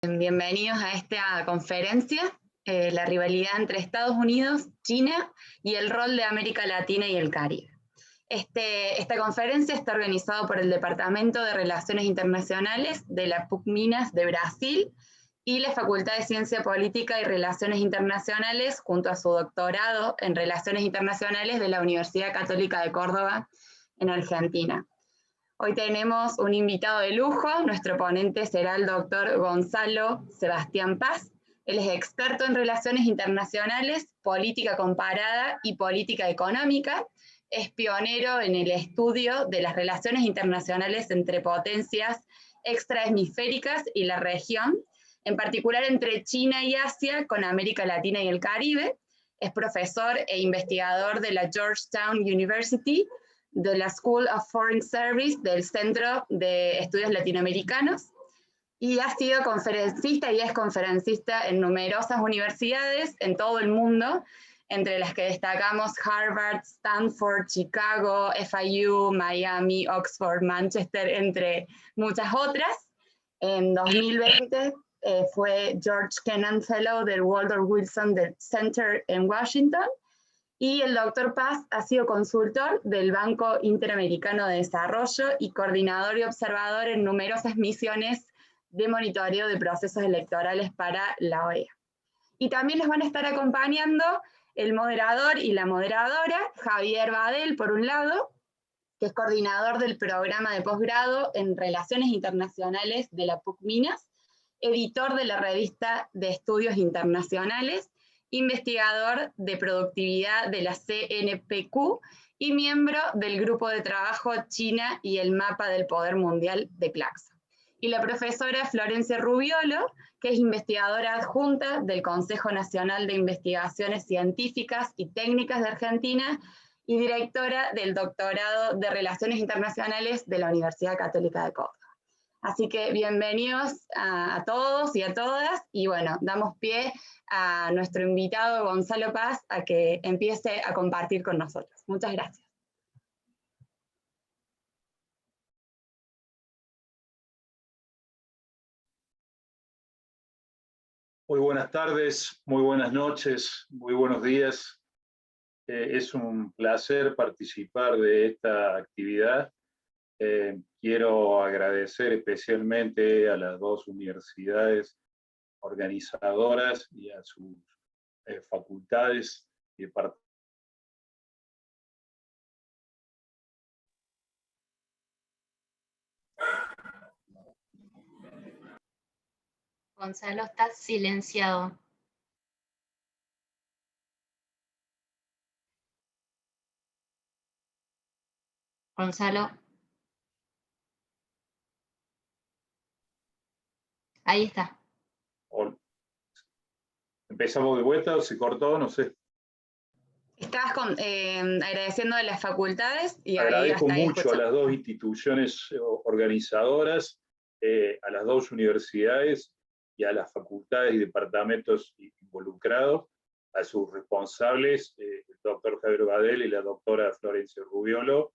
Bienvenidos a esta conferencia, la rivalidad entre Estados Unidos, China y el rol de América Latina y el Caribe. Esta conferencia está organizada por el Departamento de Relaciones Internacionales de la PUC Minas de Brasil y la Facultad de Ciencia Política y Relaciones Internacionales junto a su doctorado en Relaciones Internacionales de la Universidad Católica de Córdoba en Argentina. Hoy tenemos un invitado de lujo, nuestro ponente será el doctor Gonzalo Sebastián Paz. Él es experto en relaciones internacionales, política comparada y política económica. Es pionero en el estudio de las relaciones internacionales entre potencias extrahemisféricas y la región, en particular entre China y Asia, con América Latina y el Caribe. Es profesor e investigador de la Georgetown University, de la School of Foreign Service del Centro de Estudios Latinoamericanos, y ha sido conferencista y es conferencista en numerosas universidades en todo el mundo, entre las que destacamos Harvard, Stanford, Chicago, FIU, Miami, Oxford, Manchester, entre muchas otras. En 2020 fue George Kennan Fellow del Woodrow Wilson Center en Washington, y el doctor Paz ha sido consultor del Banco Interamericano de Desarrollo y coordinador y observador en numerosas misiones de monitoreo de procesos electorales para la OEA. Y también les van a estar acompañando el moderador y la moderadora, Javier Badel, por un lado, que es coordinador del programa de posgrado en Relaciones Internacionales de la PUC Minas, editor de la revista de Estudios Internacionales, investigador de productividad de la CNPq y miembro del grupo de trabajo China y el mapa del poder mundial de Claxo. Y la profesora Florencia Rubiolo, que es investigadora adjunta del Consejo Nacional de Investigaciones Científicas y Técnicas de Argentina y directora del doctorado de Relaciones Internacionales de la Universidad Católica de Córdoba. Así que bienvenidos a todos y a todas, y bueno, damos pie a nuestro invitado Gonzalo Paz a que empiece a compartir con nosotros. Muchas gracias. Muy buenas tardes, muy buenas noches, muy buenos días. Es un placer participar de esta actividad. Quiero agradecer especialmente a las dos universidades organizadoras y a sus facultades y departamentos. Gonzalo, estás silenciado. Gonzalo. Ahí está. ¿Empezamos de vuelta o se cortó? No sé. Estabas agradeciendo a las facultades y agradezco ahí mucho a las dos instituciones organizadoras, a las dos universidades y a las facultades y departamentos involucrados, a sus responsables, el doctor Javier Badel y la doctora Florencia Rubiolo,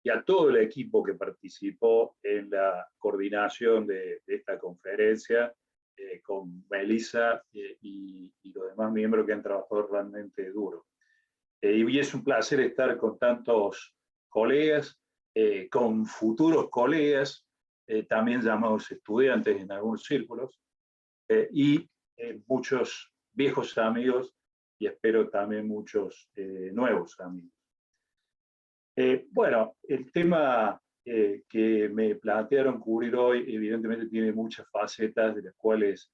y a todo el equipo que participó en la coordinación de esta conferencia, con Melissa y los demás miembros que han trabajado realmente duro. Y es un placer estar con tantos colegas, con futuros colegas, también llamados estudiantes en algunos círculos, y muchos viejos amigos, y espero también muchos nuevos amigos. Bueno, el tema que me plantearon cubrir hoy evidentemente tiene muchas facetas, de las cuales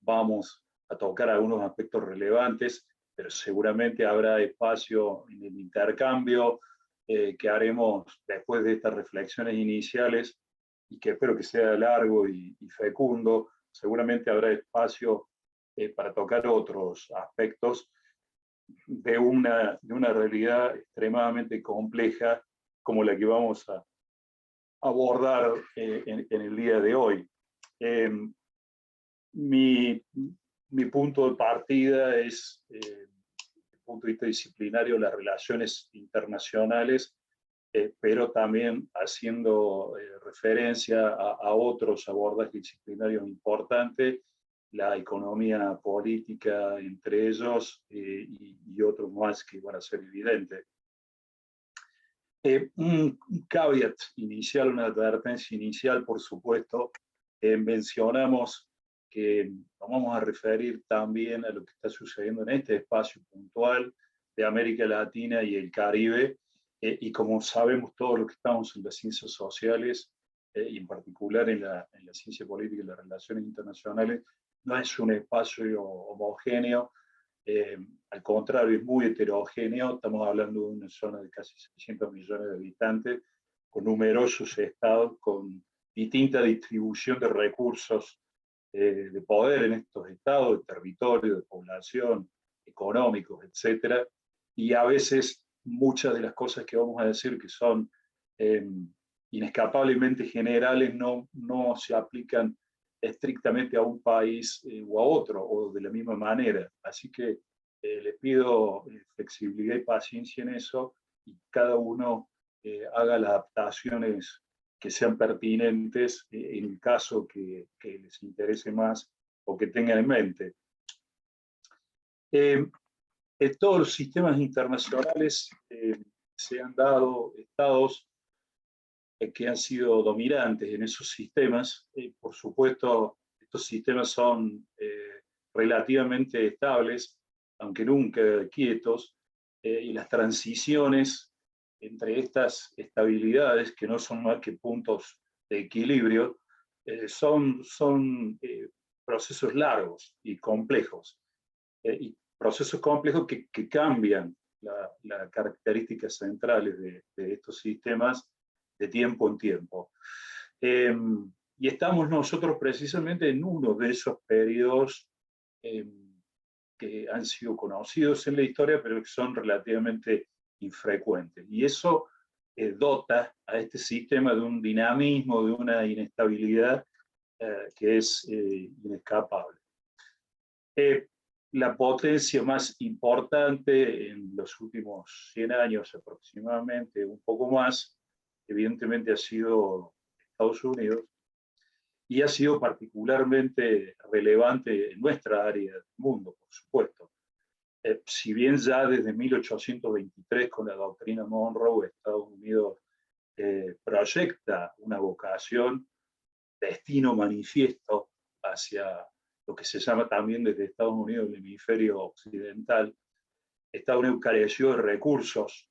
vamos a tocar algunos aspectos relevantes, pero seguramente habrá espacio en el intercambio que haremos después de estas reflexiones iniciales, y que espero que sea largo y fecundo. Seguramente habrá espacio para tocar otros aspectos de una realidad extremadamente compleja como la que vamos a abordar en el día de hoy. Mi punto de partida es, desde el punto de vista disciplinario, las relaciones internacionales pero también haciendo referencia a otros abordajes disciplinarios importantes, la economía política entre ellos y otros más que van a ser evidentes. Un caveat inicial, una advertencia inicial, por supuesto, mencionamos que nos vamos a referir también a lo que está sucediendo en este espacio puntual de América Latina y el Caribe, y como sabemos todos los que estamos en las ciencias sociales, y en particular en la ciencia política y las relaciones internacionales, no es un espacio homogéneo, al contrario, es muy heterogéneo. Estamos hablando de una zona de casi 600 millones de habitantes, con numerosos estados, con distinta distribución de recursos de poder en estos estados, de territorio, de población, económicos, etc. Y a veces muchas de las cosas que vamos a decir que son inescapablemente generales no se aplican estrictamente a un país o a otro, o de la misma manera. Así que les pido flexibilidad y paciencia en eso, y cada uno haga las adaptaciones que sean pertinentes en el caso que les interese más o que tengan en mente. En todos los sistemas internacionales se han dado estados que han sido dominantes en esos sistemas. Por supuesto, estos sistemas son relativamente estables, aunque nunca quietos, y las transiciones entre estas estabilidades, que no son más que puntos de equilibrio, son procesos largos y complejos, y procesos complejos que cambian las características centrales de estos sistemas de tiempo en tiempo. Y estamos nosotros precisamente en uno de esos periodos que han sido conocidos en la historia, pero que son relativamente infrecuentes. Y eso dota a este sistema de un dinamismo, de una inestabilidad que es inescapable. La potencia más importante en los últimos 100 años aproximadamente, un poco más, evidentemente ha sido Estados Unidos, y ha sido particularmente relevante en nuestra área del mundo, por supuesto. Si bien ya desde 1823, con la doctrina Monroe, Estados Unidos proyecta una vocación, destino manifiesto hacia lo que se llama también desde Estados Unidos el hemisferio occidental, Estados Unidos careció de recursos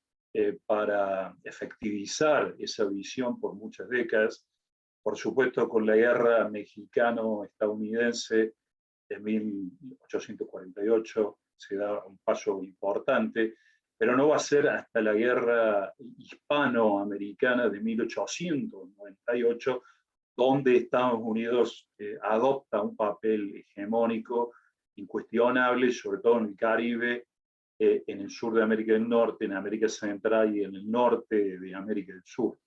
para efectivizar esa visión por muchas décadas. Por supuesto, con la guerra mexicano-estadounidense de 1848 se da un paso importante, pero no va a ser hasta la guerra hispanoamericana de 1898 donde Estados Unidos adopta un papel hegemónico, incuestionable, sobre todo en el Caribe, en el sur de América del Norte, en América Central y en el norte de América del Sur.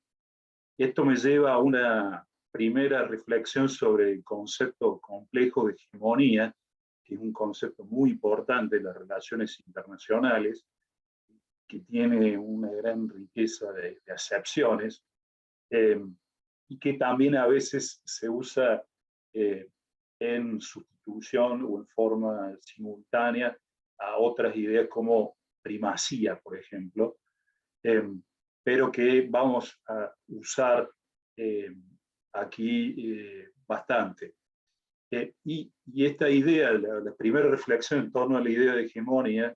Esto me lleva a una primera reflexión sobre el concepto complejo de hegemonía, que es un concepto muy importante en las relaciones internacionales, que tiene una gran riqueza de acepciones, y que también a veces se usa en sustitución o en forma simultánea a otras ideas como primacía, por ejemplo, pero que vamos a usar aquí bastante. Y esta idea, la primera reflexión en torno a la idea de hegemonía,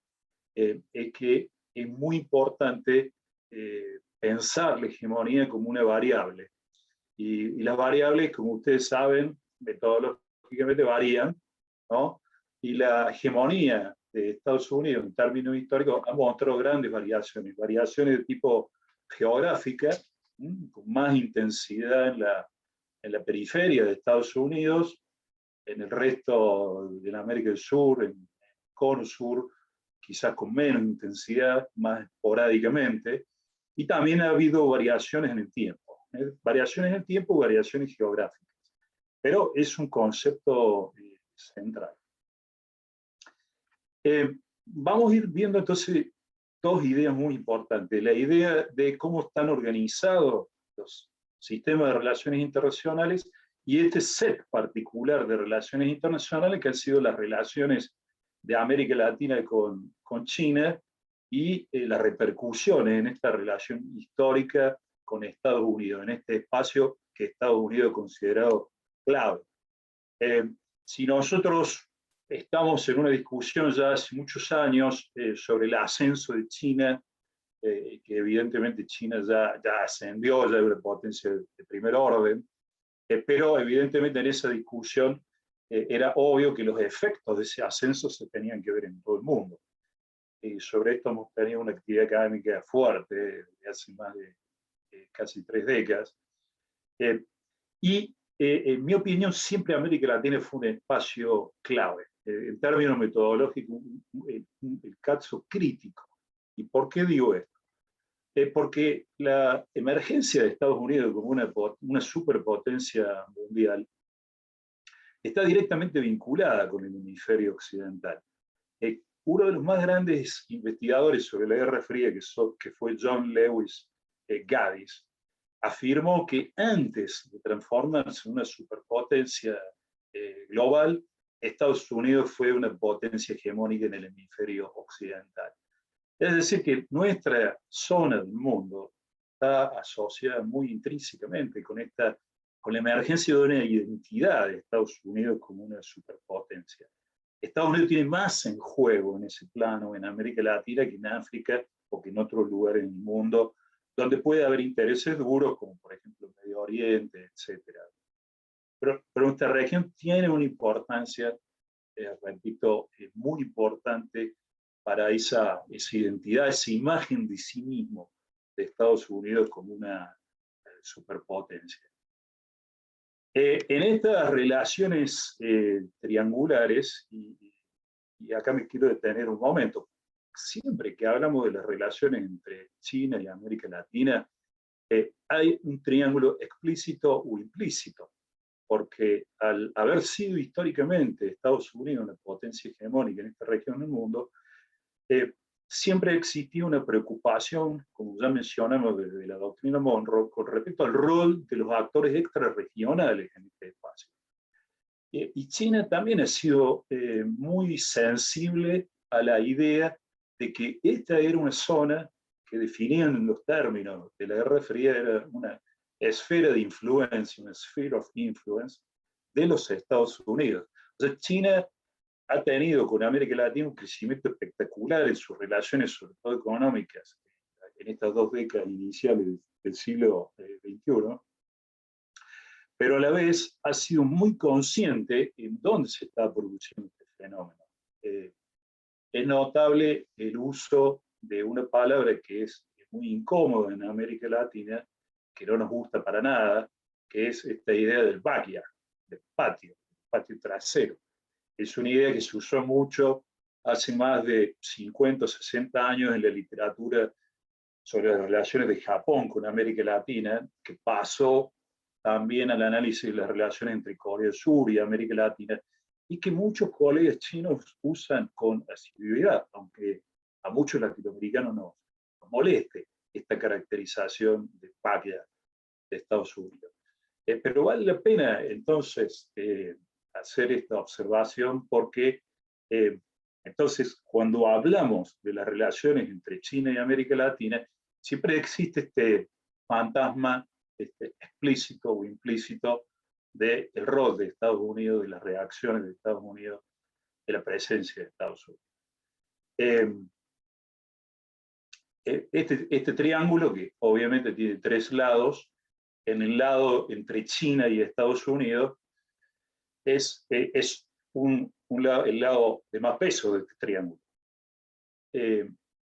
es que es muy importante pensar la hegemonía como una variable. Y las variables, como ustedes saben, metodológicamente varían, ¿no? Y la hegemonía de Estados Unidos en términos históricos ha mostrado grandes variaciones, variaciones de tipo geográfica, con más intensidad en la periferia de Estados Unidos, en el resto de la América del Sur, en el cono sur, quizás con menos intensidad, más esporádicamente, y también ha habido variaciones en el tiempo. Variaciones en el tiempo, variaciones geográficas. Pero es un concepto central. Vamos a ir viendo entonces dos ideas muy importantes. La idea de cómo están organizados los sistemas de relaciones internacionales y este set particular de relaciones internacionales que han sido las relaciones de América Latina con China y las repercusiones en esta relación histórica con Estados Unidos, en este espacio que Estados Unidos ha considerado clave. Si nosotros estamos en una discusión ya hace muchos años sobre el ascenso de China, que evidentemente China ya ascendió, ya es una potencia de primer orden, pero evidentemente en esa discusión era obvio que los efectos de ese ascenso se tenían que ver en todo el mundo. Y sobre esto hemos tenido una actividad académica fuerte de hace más de casi 3 décadas. Y en mi opinión, siempre América Latina fue un espacio clave, en términos metodológicos, el caso crítico. ¿Y por qué digo esto? Porque la emergencia de Estados Unidos como una superpotencia mundial está directamente vinculada con el hemisferio occidental. Uno de los más grandes investigadores sobre la Guerra Fría, que fue John Lewis Gaddis, afirmó que antes de transformarse en una superpotencia global, Estados Unidos fue una potencia hegemónica en el hemisferio occidental. Es decir, que nuestra zona del mundo está asociada muy intrínsecamente con la emergencia de una identidad de Estados Unidos como una superpotencia. Estados Unidos tiene más en juego en ese plano en América Latina que en África o que en otros lugares del mundo, donde puede haber intereses duros, como por ejemplo el Medio Oriente, etc. Pero nuestra región tiene una importancia, repito, muy importante para esa identidad, esa imagen de sí mismo de Estados Unidos como una superpotencia. En estas relaciones triangulares, y acá me quiero detener un momento, siempre que hablamos de las relaciones entre China y América Latina, hay un triángulo explícito o implícito, porque al haber sido históricamente Estados Unidos una potencia hegemónica en esta región del mundo, siempre existía una preocupación, como ya mencionamos desde la doctrina Monroe, con respecto al rol de los actores extrarregionales en este espacio. Y China también ha sido muy sensible a la idea de que esta era una zona que definían en los términos de la Guerra Fría, era una esfera de influencia, una sphere of influence de los Estados Unidos. O sea, China ha tenido con América Latina un crecimiento espectacular en sus relaciones, sobre todo económicas, en estas 2 décadas iniciales del siglo XXI, pero a la vez ha sido muy consciente en dónde se está produciendo este fenómeno. Es notable el uso de una palabra que es muy incómoda en América Latina, que no nos gusta para nada, que es esta idea del backyard, del patio trasero. Es una idea que se usó mucho hace más de 50 o 60 años en la literatura sobre las relaciones de Japón con América Latina, que pasó también al análisis de las relaciones entre Corea del Sur y América Latina, y que muchos colegas chinos usan con asiduidad, aunque a muchos latinoamericanos nos moleste esta caracterización de patria de Estados Unidos. Pero vale la pena entonces hacer esta observación porque entonces cuando hablamos de las relaciones entre China y América Latina, siempre existe este fantasma explícito o implícito del rol de Estados Unidos, de las reacciones de Estados Unidos, de la presencia de Estados Unidos. Este triángulo, que obviamente tiene 3 lados, en el lado entre China y Estados Unidos, es el lado de más peso de este triángulo.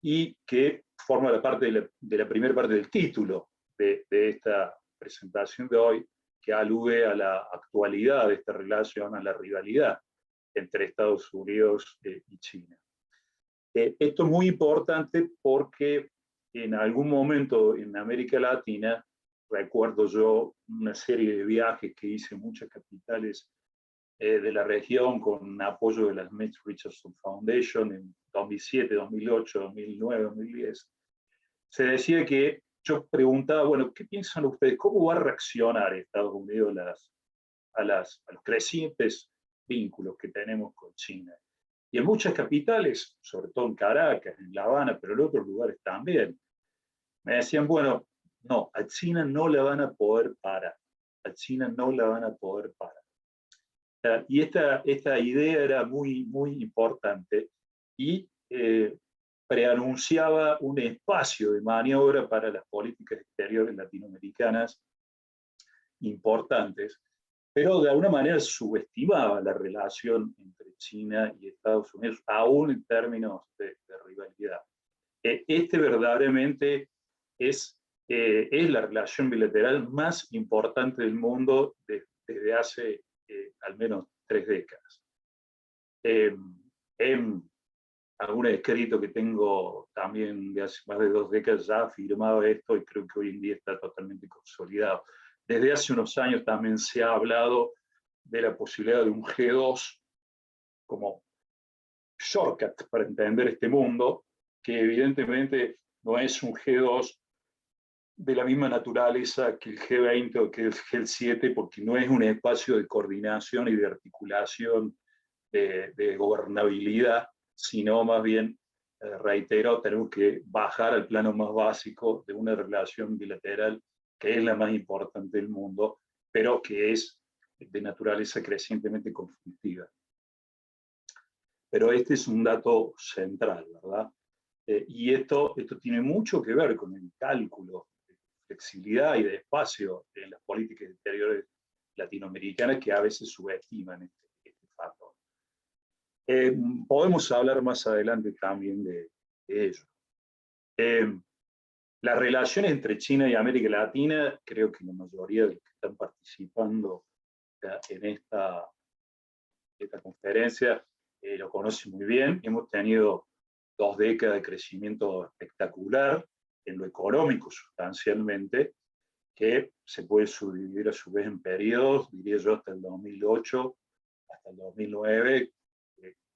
Y que forma la parte de la primera parte del título de esta presentación de hoy, que alude a la actualidad de esta relación, a la rivalidad entre Estados Unidos y China. Esto es muy importante porque en algún momento en América Latina, recuerdo yo una serie de viajes que hice en muchas capitales de la región con apoyo de la Smith Richardson Foundation en 2007, 2008, 2009, 2010, se decía que yo preguntaba, bueno, ¿qué piensan ustedes? ¿Cómo va a reaccionar Estados Unidos a los crecientes vínculos que tenemos con China? Y en muchas capitales, sobre todo en Caracas, en La Habana, pero en otros lugares también, me decían, bueno, no, a China no la van a poder parar. A China no la van a poder parar. Y esta idea era muy, muy importante y preanunciaba un espacio de maniobra para las políticas exteriores latinoamericanas importantes, pero de alguna manera subestimaba la relación entre China y Estados Unidos, aún en términos de rivalidad. Este verdaderamente es la relación bilateral más importante del mundo desde hace al menos 3 décadas. En algún escrito que tengo también de hace más de 2 décadas ya afirmaba esto y creo que hoy en día está totalmente consolidado. Desde hace unos años también se ha hablado de la posibilidad de un G2 como shortcut para entender este mundo, que evidentemente no es un G2 de la misma naturaleza que el G20 o que el G7, porque no es un espacio de coordinación y de articulación de gobernabilidad, sino más bien, reitero, tenemos que bajar al plano más básico de una relación bilateral que es la más importante del mundo, pero que es de naturaleza crecientemente conflictiva. Pero este es un dato central, ¿verdad? Y esto tiene mucho que ver con el cálculo de flexibilidad y de espacio en las políticas exteriores latinoamericanas que a veces subestiman este factor. Podemos hablar más adelante también de ello. Las relaciones entre China y América Latina, creo que la mayoría de los que están participando en esta conferencia lo conocen muy bien. Hemos tenido 2 décadas de crecimiento espectacular en lo económico sustancialmente, que se puede subdividir a su vez en periodos, diría yo hasta el 2008, hasta el 2009,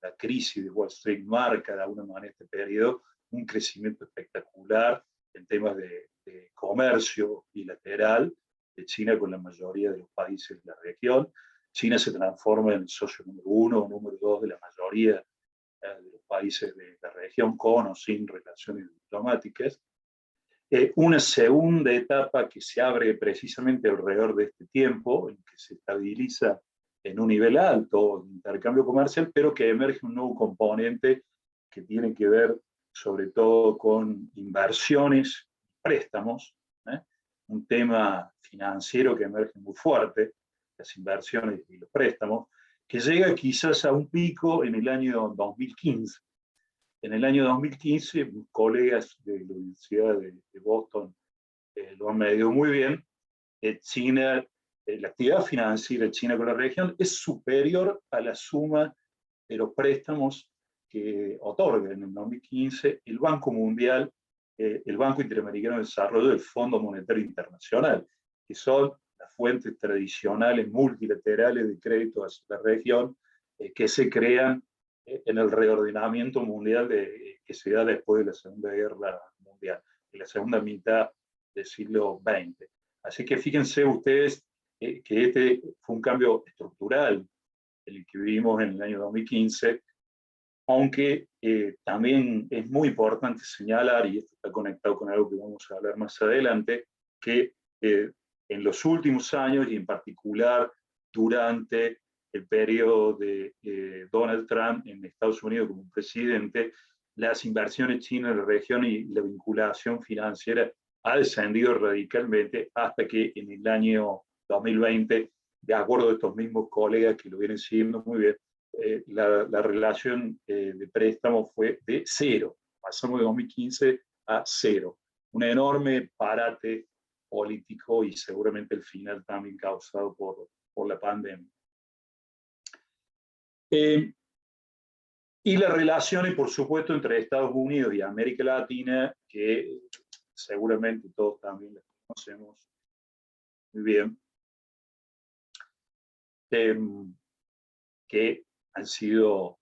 la crisis de Wall Street marca de alguna manera este periodo, un crecimiento espectacular en temas de comercio bilateral de China con la mayoría de los países de la región. China se transforma en el socio número 1 o número 2 de la mayoría de los países de la región, con o sin relaciones diplomáticas. Una segunda etapa que se abre precisamente alrededor de este tiempo, en que se estabiliza en un nivel alto de intercambio comercial, pero que emerge un nuevo componente que tiene que ver sobre todo con inversiones, préstamos, un tema financiero que emerge muy fuerte, las inversiones y los préstamos, que llega quizás a un pico en el año 2015. En el año 2015, colegas de la Universidad de Boston lo han medido muy bien. China, la actividad financiera de China con la región es superior a la suma de los préstamos que otorga en el 2015 el Banco Mundial, el Banco Interamericano de Desarrollo y el Fondo Monetario Internacional, que son las fuentes tradicionales multilaterales de crédito hacia la región que se crean en el reordenamiento mundial que se da después de la Segunda Guerra Mundial, en la segunda mitad del siglo XX. Así que fíjense ustedes que este fue un cambio estructural el que vivimos en el año 2015, aunque también es muy importante señalar, y esto está conectado con algo que vamos a hablar más adelante, que en los últimos años, y en particular durante el periodo de Donald Trump en Estados Unidos como presidente, las inversiones chinas en la región y la vinculación financiera ha descendido radicalmente hasta que en el año 2020, de acuerdo a estos mismos colegas que lo vienen siguiendo muy bien, la relación de préstamo fue de 0. Pasamos de 2015 a 0. Un enorme parate político y seguramente el final también causado por la pandemia. Y las relaciones, por supuesto, entre Estados Unidos y América Latina, que seguramente todos también las conocemos muy bien. que han sido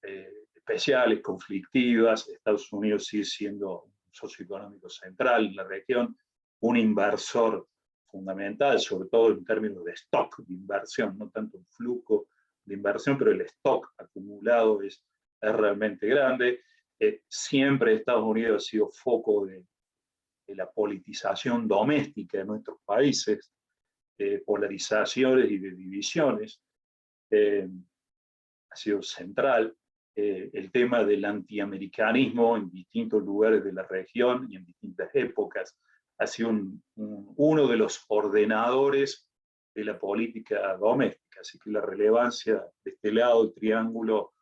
especiales, conflictivas. Estados Unidos sigue siendo un socio económico central en la región, un inversor fundamental, sobre todo en términos de stock de inversión, no tanto un flujo de inversión, pero el stock acumulado es realmente grande. Siempre Estados Unidos ha sido foco de la politización doméstica de nuestros países, de polarizaciones y de divisiones. Ha sido central. El tema del antiamericanismo en distintos lugares de la región y en distintas épocas ha sido uno de los ordenadores de la política doméstica, así que la relevancia de este lado del triángulo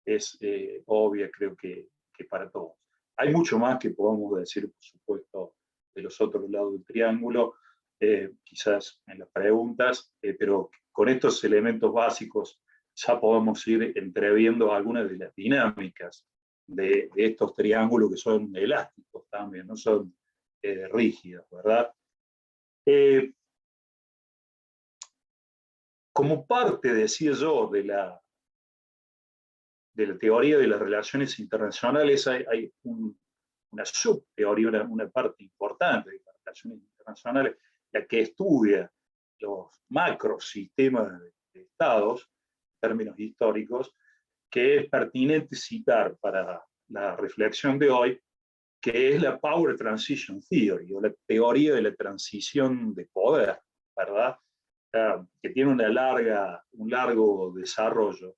es obvia, creo que para todos. Hay mucho más que podemos decir, por supuesto, de los otros lados del triángulo, quizás en las preguntas, pero con estos elementos básicos ya podemos ir entreviendo algunas de las dinámicas de estos triángulos que son elásticos también, no son rígidos, ¿verdad? Como parte, decía yo, de la teoría de las relaciones internacionales, hay una subteoría, una parte importante de las relaciones internacionales, la que estudia los macrosistemas de estados, en términos históricos, que es pertinente citar para la reflexión de hoy, que es la Power Transition Theory, o la teoría de la transición de poder, ¿verdad? Que tiene un largo desarrollo,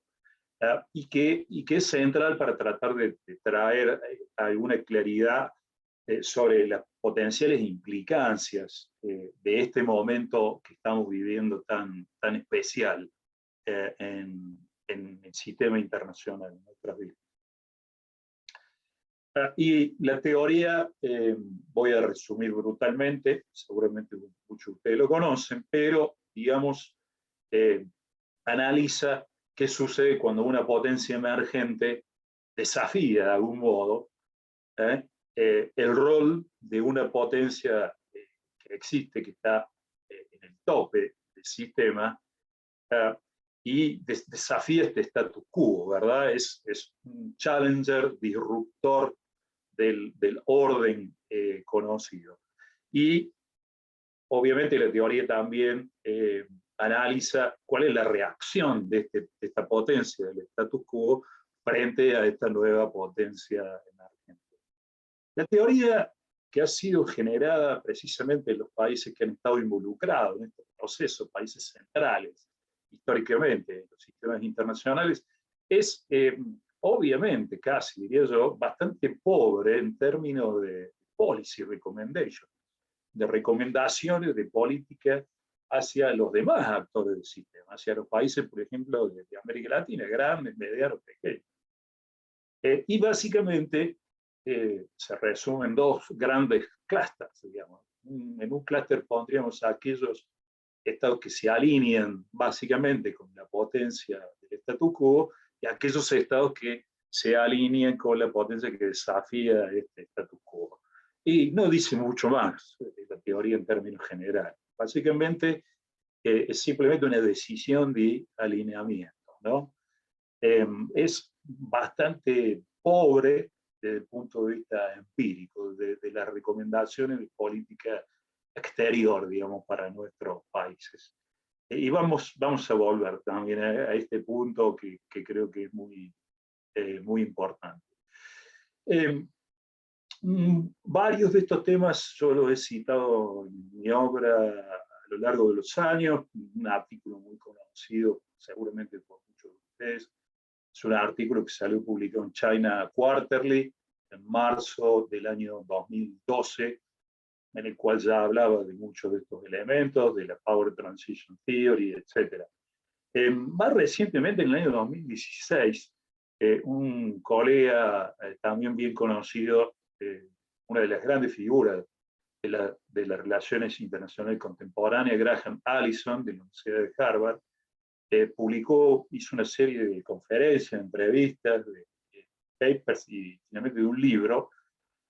y que es central para tratar de traer alguna claridad sobre las potenciales implicancias de este momento que estamos viviendo tan especial en el sistema internacional, en nuestras vidas. Y la teoría, voy a resumir brutalmente, seguramente muchos de ustedes lo conocen, pero digamos, analiza qué sucede cuando una potencia emergente desafía de algún modo el rol de una potencia que existe, que está en el tope del sistema, y desafía este status quo, ¿verdad? Es un challenger, disruptor del orden conocido. Y obviamente la teoría también analiza cuál es la reacción de esta potencia del status quo frente a esta nueva potencia emergente. La teoría que ha sido generada precisamente en los países que han estado involucrados en estos procesos, países centrales, históricamente, en los sistemas internacionales, es obviamente, casi diría yo, bastante pobre en términos de policy recommendation, de recomendaciones de política hacia los demás actores del sistema, hacia los países, por ejemplo, de América Latina, grandes, medianos, pequeños. Y básicamente se resumen dos grandes clústeres, digamos. En un clúster pondríamos a aquellos estados que se alinean básicamente con la potencia del statu quo y aquellos estados que se alinean con la potencia que desafía este statu quo. Y no dice mucho más la teoría en términos generales. Básicamente es simplemente una decisión de alineamiento, ¿no? Es bastante pobre desde el punto de vista empírico, de las recomendaciones de política exterior, digamos, para nuestros países. Y vamos a volver también a este punto que creo que es muy importante. Varios de estos temas yo los he citado en mi obra a lo largo de los años, un artículo muy conocido seguramente por muchos de ustedes. Es un artículo que salió publicado en China Quarterly en marzo del año 2012, en el cual ya hablaba de muchos de estos elementos, de la Power Transition Theory, etc. Más recientemente, en el año 2016, un colega también bien conocido, una de las grandes figuras de las relaciones internacionales contemporáneas, Graham Allison, de la Universidad de Harvard, hizo una serie de conferencias, entrevistas, de papers y finalmente de un libro,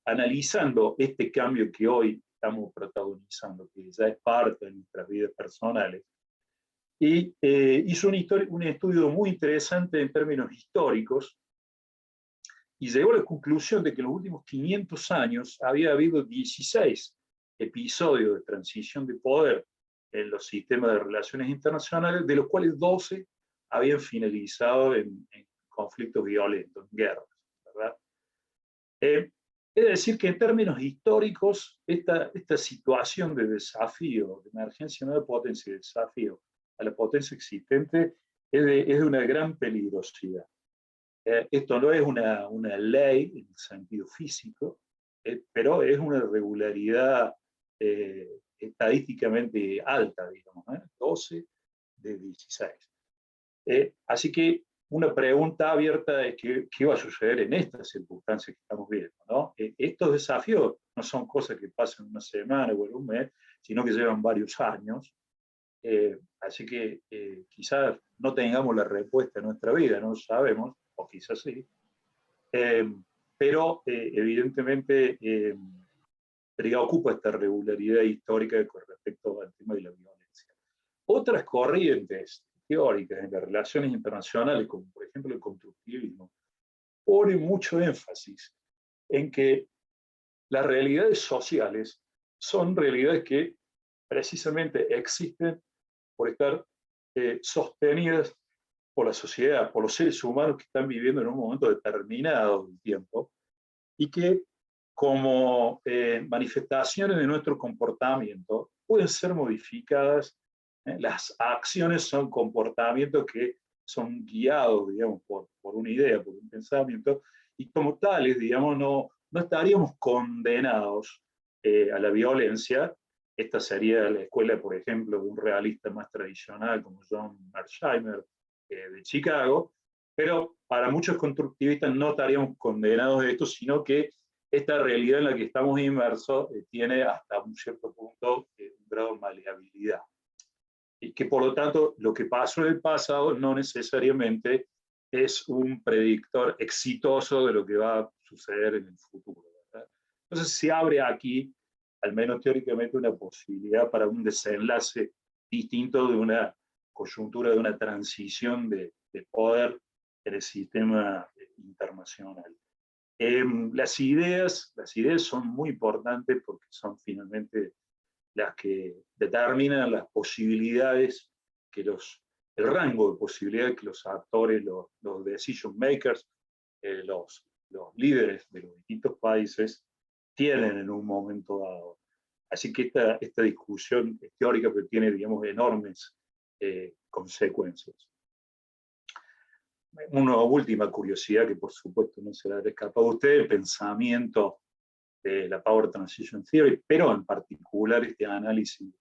analizando este cambio que hoy estamos protagonizando, que ya es parte de nuestras vidas personales, y hizo un estudio muy interesante en términos históricos, y llegó a la conclusión de que en los últimos 500 años había habido 16 episodios de transición de poder en los sistemas de relaciones internacionales, de los cuales 12 habían finalizado en conflictos violentos, en guerras, ¿verdad? Es decir, que en términos históricos, esta situación de desafío, de emergencia de nueva potencia, de desafío a la potencia existente, es de una gran peligrosidad. Esto no es una ley en el sentido físico, pero es una regularidad estadísticamente alta, digamos, 12 de 16. Así que una pregunta abierta es qué va a suceder en estas circunstancias que estamos viendo, ¿no? Estos desafíos no son cosas que pasan en una semana o en un mes, sino que llevan varios años. Así que quizás no tengamos la respuesta en nuestra vida, no lo sabemos, o quizás sí, pero evidentemente preocupa esta regularidad histórica con respecto al tema de la violencia. Otras corrientes teóricas en las relaciones internacionales, como por ejemplo el constructivismo, ponen mucho énfasis en que las realidades sociales son realidades que precisamente existen por estar sostenidas por la sociedad, por los seres humanos que están viviendo en un momento determinado del tiempo, y que como manifestaciones de nuestro comportamiento pueden ser modificadas. Las acciones son comportamientos que son guiados, digamos, por una idea, por un pensamiento, y como tales, digamos, no estaríamos condenados a la violencia. Esta sería la escuela, por ejemplo, de un realista más tradicional como John Mearsheimer de Chicago, pero para muchos constructivistas no estaríamos condenados a esto, sino que esta realidad en la que estamos inmersos tiene hasta un cierto punto un grado de maleabilidad. Y que por lo tanto lo que pasó en el pasado no necesariamente es un predictor exitoso de lo que va a suceder en el futuro, ¿verdad? Entonces se abre aquí, al menos teóricamente, una posibilidad para un desenlace distinto de una coyuntura, de una transición de poder en el sistema internacional. Las ideas son muy importantes porque son finalmente las que determinan las posibilidades el rango de posibilidades que los actores, los decision makers, los líderes de los distintos países tienen en un momento dado. Así que esta discusión es teórica, pero tiene, digamos, enormes consecuencias. Una última curiosidad que por supuesto no se le habrá escapado a usted, el pensamiento de la Power Transition Theory, pero en particular este análisis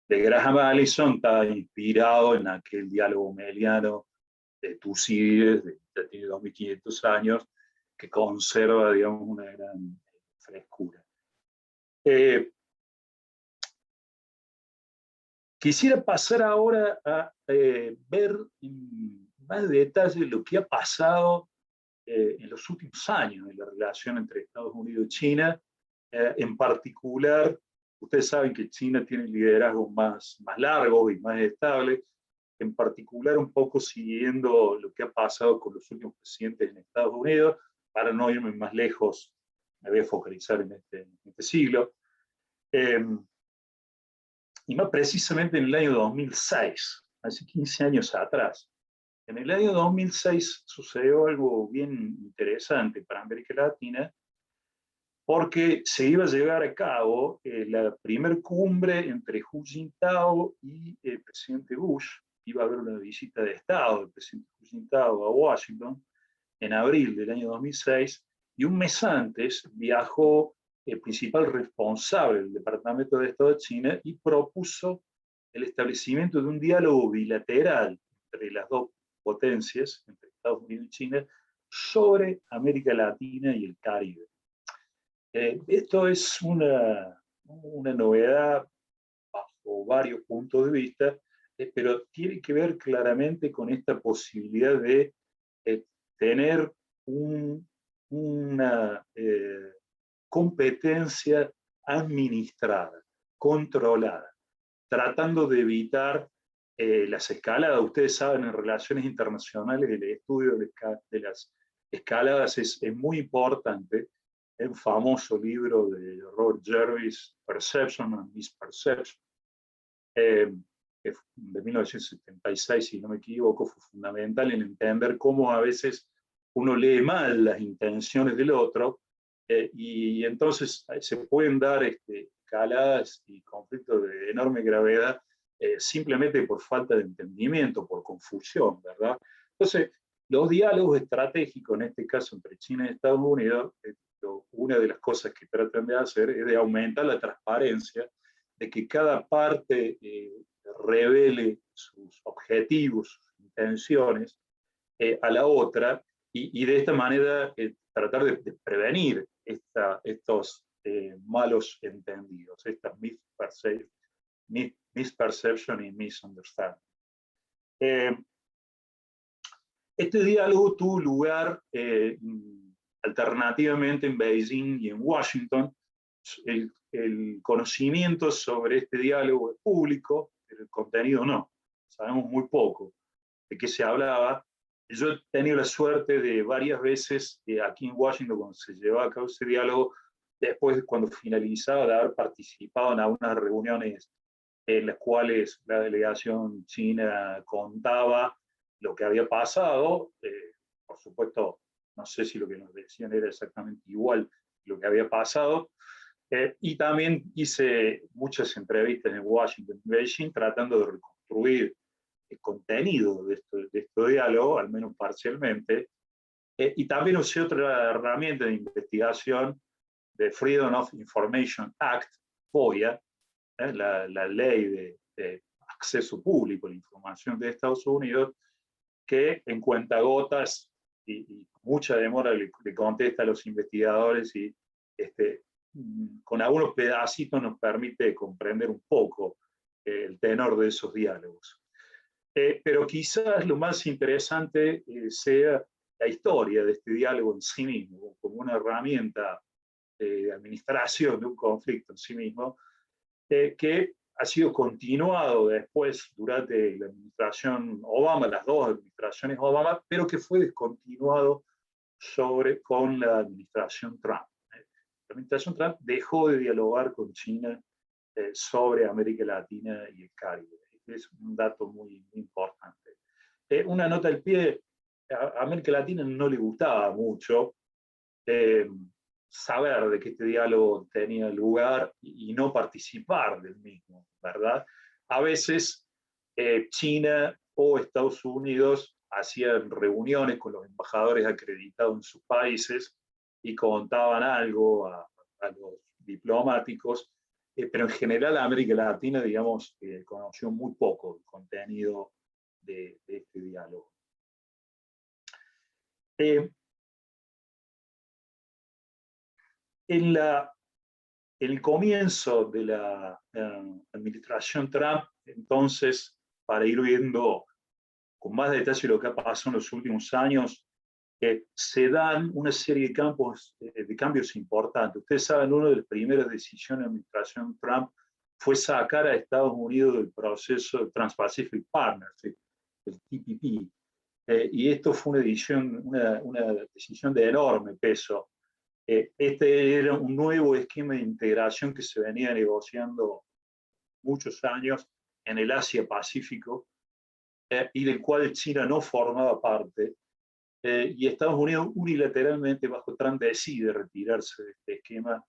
de Graham Allison está inspirado en aquel diálogo meliano de Tucídides, ya tiene 2500 años, que conserva, digamos, una gran frescura. Quisiera pasar ahora a ver en más detalle lo que ha pasado en los últimos años en la relación entre Estados Unidos y China. En particular, ustedes saben que China tiene liderazgos más largos y más estables, en particular un poco siguiendo lo que ha pasado con los últimos presidentes en Estados Unidos. Para no irme más lejos, me voy a focalizar en este siglo. Y más precisamente en el año 2006, hace 15 años atrás. En el año 2006 sucedió algo bien interesante para América Latina, porque se iba a llevar a cabo la primer cumbre entre Hu Jintao y el presidente Bush. Iba a haber una visita de Estado del presidente Hu Jintao a Washington en abril del año 2006, y un mes antes viajó el principal responsable del Departamento de Estado de China y propuso el establecimiento de un diálogo bilateral entre las dos potencias, entre Estados Unidos y China, sobre América Latina y el Caribe. Esto es una novedad bajo varios puntos de vista, pero tiene que ver claramente con esta posibilidad de tener una competencia administrada, controlada, tratando de evitar las escaladas. Ustedes saben, en relaciones internacionales, el estudio de las escaladas es muy importante. Es un famoso libro de Robert Jervis, Perception and Misperception, de 1976, si no me equivoco, fue fundamental en entender cómo a veces uno lee mal las intenciones del otro, y entonces se pueden dar escaladas y conflictos de enorme gravedad simplemente por falta de entendimiento, por confusión, ¿verdad? Entonces, los diálogos estratégicos, en este caso entre China y Estados Unidos, una de las cosas que tratan de hacer es de aumentar la transparencia, de que cada parte revele sus objetivos, sus intenciones a la otra, y de esta manera tratar de prevenir estos malos entendidos, estas misperception y misunderstanding. Este diálogo tuvo lugar alternativamente en Beijing y en Washington. El conocimiento sobre este diálogo es público, pero el contenido no. Sabemos muy poco de qué se hablaba. Yo he tenido la suerte de varias veces aquí en Washington, cuando se llevaba a cabo ese diálogo, después, cuando finalizaba, de haber participado en algunas reuniones en las cuales la delegación china contaba lo que había pasado. Por supuesto, no sé si lo que nos decían era exactamente igual lo que había pasado. Y también hice muchas entrevistas en Washington y Beijing tratando de reconstruir el contenido de este diálogo, al menos parcialmente. Y también usé otra herramienta de investigación, de Freedom of Information Act, FOIA, la ley de acceso público a la información de Estados Unidos, que en cuentagotas y mucha demora le contesta a los investigadores, y con algunos pedacitos nos permite comprender un poco el tenor de esos diálogos. Pero quizás lo más interesante sea la historia de este diálogo en sí mismo, como una herramienta de administración de un conflicto en sí mismo, que ha sido continuado después durante la administración Obama, las dos administraciones Obama, pero que fue descontinuado con la administración Trump. La administración Trump dejó de dialogar con China sobre América Latina y el Caribe. Es un dato muy importante. Una nota al pie: a América Latina no le gustaba mucho saber de que este diálogo tenía lugar y no participar del mismo, ¿verdad? A veces China o Estados Unidos hacían reuniones con los embajadores acreditados en sus países y contaban algo a los diplomáticos, pero en general América Latina, digamos, conoció muy poco el contenido de este diálogo. En el comienzo de la administración Trump, entonces, para ir viendo con más detalle lo que ha pasado en los últimos años, se dan una serie de cambios importantes. Ustedes saben, una de las primeras decisiones de la administración Trump fue sacar a Estados Unidos del proceso de Trans-Pacific Partnership, el TPP. Y esto fue una decisión de enorme peso. Este era un nuevo esquema de integración que se venía negociando muchos años en el Asia-Pacífico, y del cual China no formaba parte. Y Estados Unidos unilateralmente, bajo Trump, decide retirarse de este esquema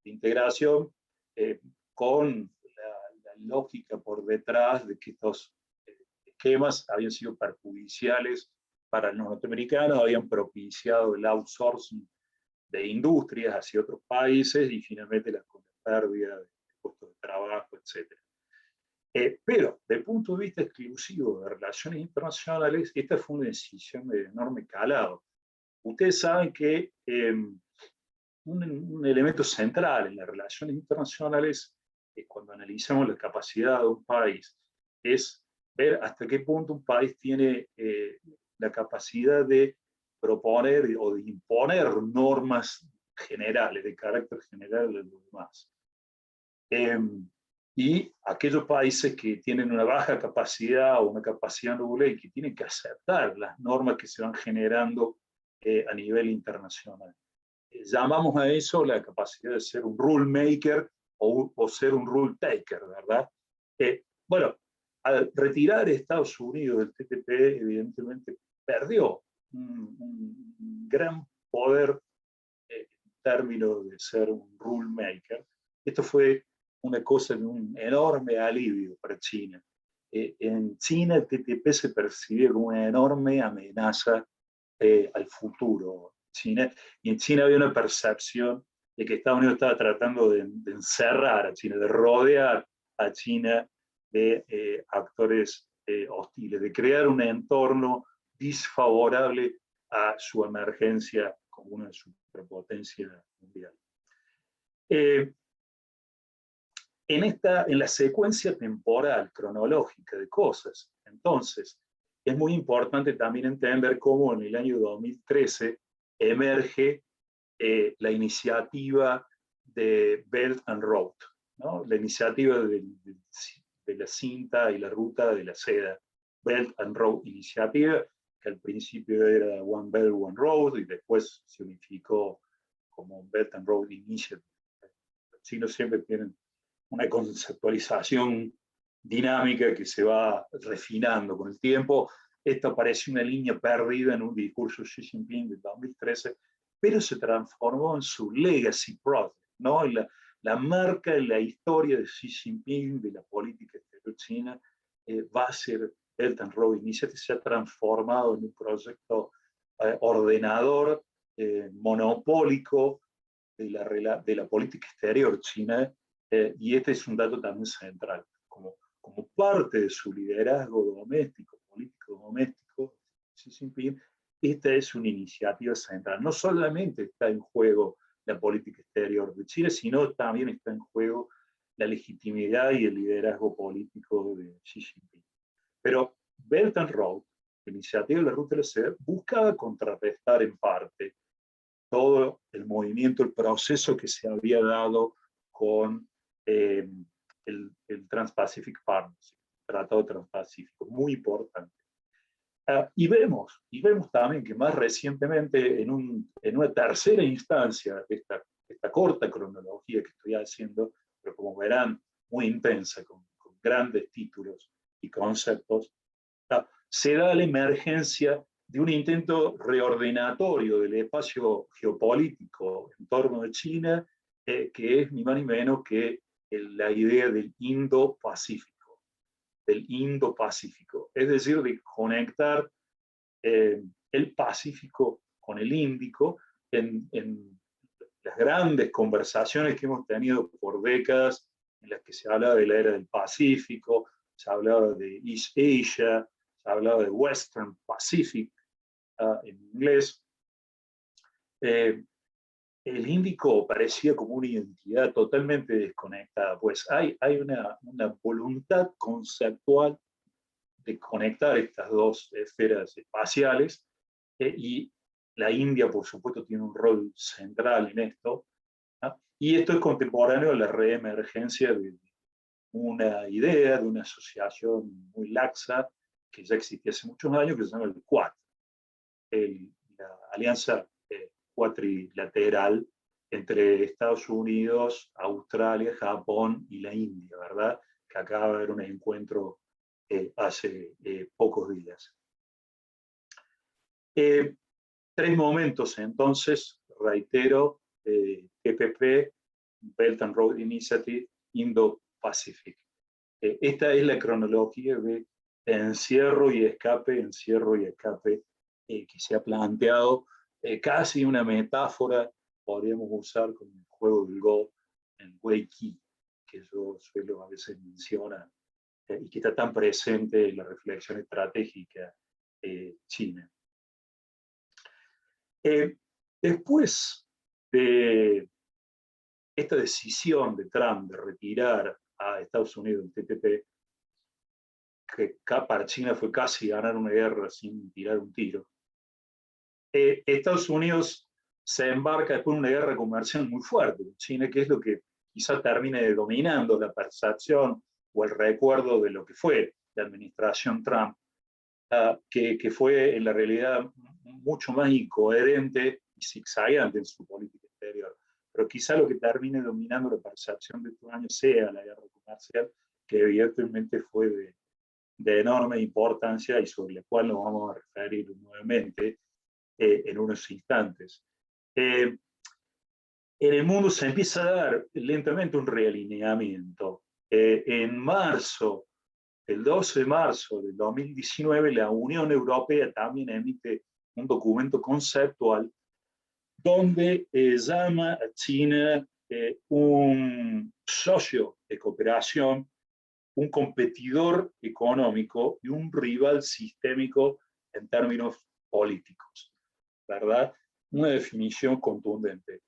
de integración, con la lógica por detrás de que estos esquemas habían sido perjudiciales para los norteamericanos, habían propiciado el outsourcing de industrias hacia otros países y finalmente la pérdida de puestos de trabajo, etc. Pero, desde el punto de vista exclusivo de relaciones internacionales, esta fue una decisión de enorme calado. Ustedes saben que un elemento central en las relaciones internacionales, cuando analizamos la capacidad de un país, es ver hasta qué punto un país tiene la capacidad de proponer o de imponer normas generales, de carácter general a los demás. y aquellos países que tienen una baja capacidad o una capacidad nula y que tienen que aceptar las normas que se van generando a nivel internacional. Llamamos a eso la capacidad de ser un rule maker o ser un rule taker, ¿verdad? Bueno, al retirar Estados Unidos del TTP, evidentemente perdió un gran poder en términos de ser un rule maker. Esto fue una cosa de un enorme alivio para China. En China el TTP se percibía como una enorme amenaza al futuro China, y en China había una percepción de que Estados Unidos estaba tratando de encerrar a China, de rodear a China de actores hostiles, de crear un entorno disfavorable a su emergencia como una superpotencia mundial. En la secuencia temporal, cronológica de cosas, entonces, es muy importante también entender cómo en el año 2013 emerge la iniciativa de Belt and Road, ¿no? La iniciativa de la cinta y la ruta de la seda, Belt and Road Initiative, que al principio era One Belt, One Road, y después se unificó como Belt and Road Initiative. Los chinos siempre tienen una conceptualización dinámica que se va refinando con el tiempo. Esto parece una línea perdida en un discurso de Xi Jinping de 2013, pero se transformó en su legacy project, ¿no? La marca en la historia de Xi Jinping, de la política exterior china, va a ser Belt and Road Initiative. Se ha transformado en un proyecto ordenador, monopólico de la política exterior china, y este es un dato también central. Como parte de su liderazgo doméstico, político doméstico, Xi Jinping, esta es una iniciativa central. No solamente está en juego la política exterior de Chile, sino también está en juego la legitimidad y el liderazgo político de Xi Jinping. Pero Belt and Road, la iniciativa de la Ruta de la Seda, buscaba contrarrestar en parte todo el movimiento, el proceso que se había dado con el Trans-Pacific Partnership, Tratado Transpacífico, muy importante. Y vemos también que más recientemente, en una tercera instancia de esta corta cronología que estoy haciendo, pero como verán, muy intensa, con grandes títulos y conceptos, se da la emergencia de un intento reordenatorio del espacio geopolítico en torno de China, que es ni más ni menos que la idea del Indo-Pacífico, es decir, de conectar el Pacífico con el Índico en las grandes conversaciones que hemos tenido por décadas, en las que se hablaba de la era del Pacífico, se hablaba de East Asia, se hablaba de Western Pacific en inglés. El Índico parecía como una identidad totalmente desconectada, pues hay una voluntad conceptual de conectar estas dos esferas espaciales, y la India, por supuesto, tiene un rol central en esto, ¿no? Y esto es contemporáneo a la reemergencia de una idea, de una asociación muy laxa, que ya existía hace muchos años, que se llama el Quad, la alianza cuatrilateral entre Estados Unidos, Australia, Japón y la India, ¿verdad? Que acaba de haber un encuentro hace pocos días. Tres momentos, entonces, reitero, TPP, Belt and Road Initiative, Indo-Pacific. Esta es la cronología de encierro y escape, que se ha planteado, casi una metáfora, podríamos usar como el juego del Go, el Weiqi, que yo suelo a veces mencionar, y que está tan presente en la reflexión estratégica china. Después de esta decisión de Trump de retirar a Estados Unidos del TTP, que para China fue casi ganar una guerra sin tirar un tiro, Estados Unidos se embarca después en una guerra comercial muy fuerte con China, que es lo que quizá termine dominando la percepción o el recuerdo de lo que fue la administración Trump, que fue en la realidad mucho más incoherente y zigzagueante en su política exterior. Pero quizá lo que termine dominando la percepción de estos años sea la guerra comercial, que evidentemente fue de enorme importancia y sobre la cual nos vamos a referir nuevamente en unos instantes. En el mundo se empieza a dar lentamente un realineamiento. En marzo, el 12 de marzo del 2019, la Unión Europea también emite un documento conceptual donde llama a China un socio de cooperación, un competidor económico y un rival sistémico en términos políticos, ¿verdad? Una definición contundente.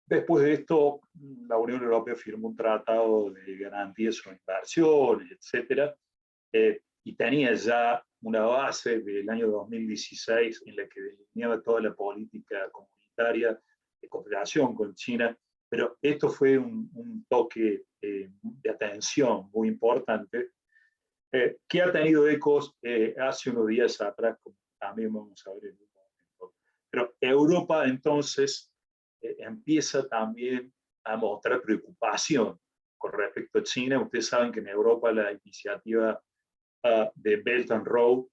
Después de esto, la Unión Europea firmó un tratado de garantías sobre inversiones, etc. Y tenía ya una base del año 2016 en la que delineaba toda la política comunitaria de cooperación con China, pero esto fue un toque de atención muy importante que ha tenido ecos hace unos días atrás, como también vamos a ver en un momento. Pero Europa entonces empieza también a mostrar preocupación con respecto a China. Ustedes saben que en Europa la iniciativa de Belt and Road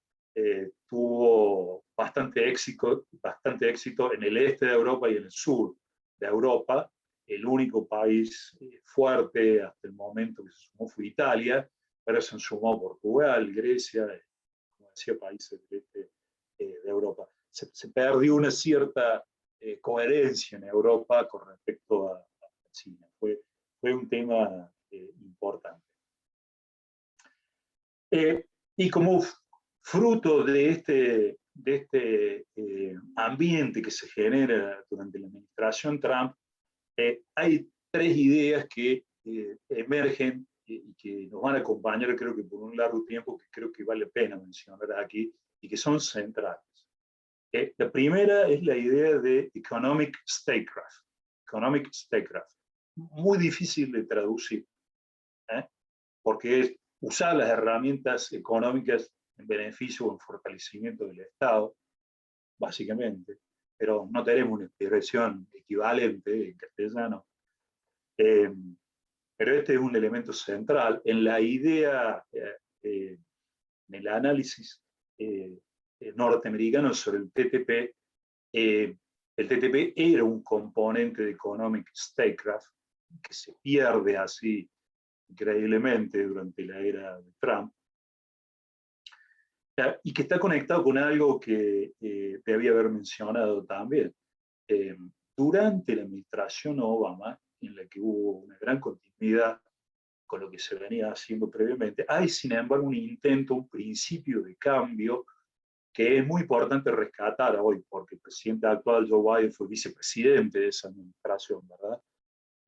tuvo bastante éxito en el este de Europa y en el sur de Europa. El único país fuerte hasta el momento que se sumó fue Italia, pero se sumó Portugal, Grecia, como decía, países del este de Europa. Se perdió una cierta coherencia en Europa con respecto a China. Fue un tema importante. Y como fruto de este ambiente que se genera durante la administración Trump, hay tres ideas que emergen y que nos van a acompañar, creo que por un largo tiempo, que creo que vale la pena mencionar aquí y que son centrales. La primera es la idea de economic statecraft. Economic statecraft. Muy difícil de traducir, porque es usar las herramientas económicas en beneficio o en fortalecimiento del Estado, básicamente, pero no tenemos una expresión equivalente en castellano. Pero este es un elemento central en la idea, en el análisis norteamericano sobre el TTP. El TTP era un componente de economic statecraft que se pierde así increíblemente durante la era de Trump, y que está conectado con algo que debía haber mencionado también. Durante la administración Obama, en la que hubo una gran continuidad con lo que se venía haciendo previamente, hay sin embargo un intento, un principio de cambio que es muy importante rescatar hoy, porque el presidente actual Joe Biden fue vicepresidente de esa administración, ¿verdad?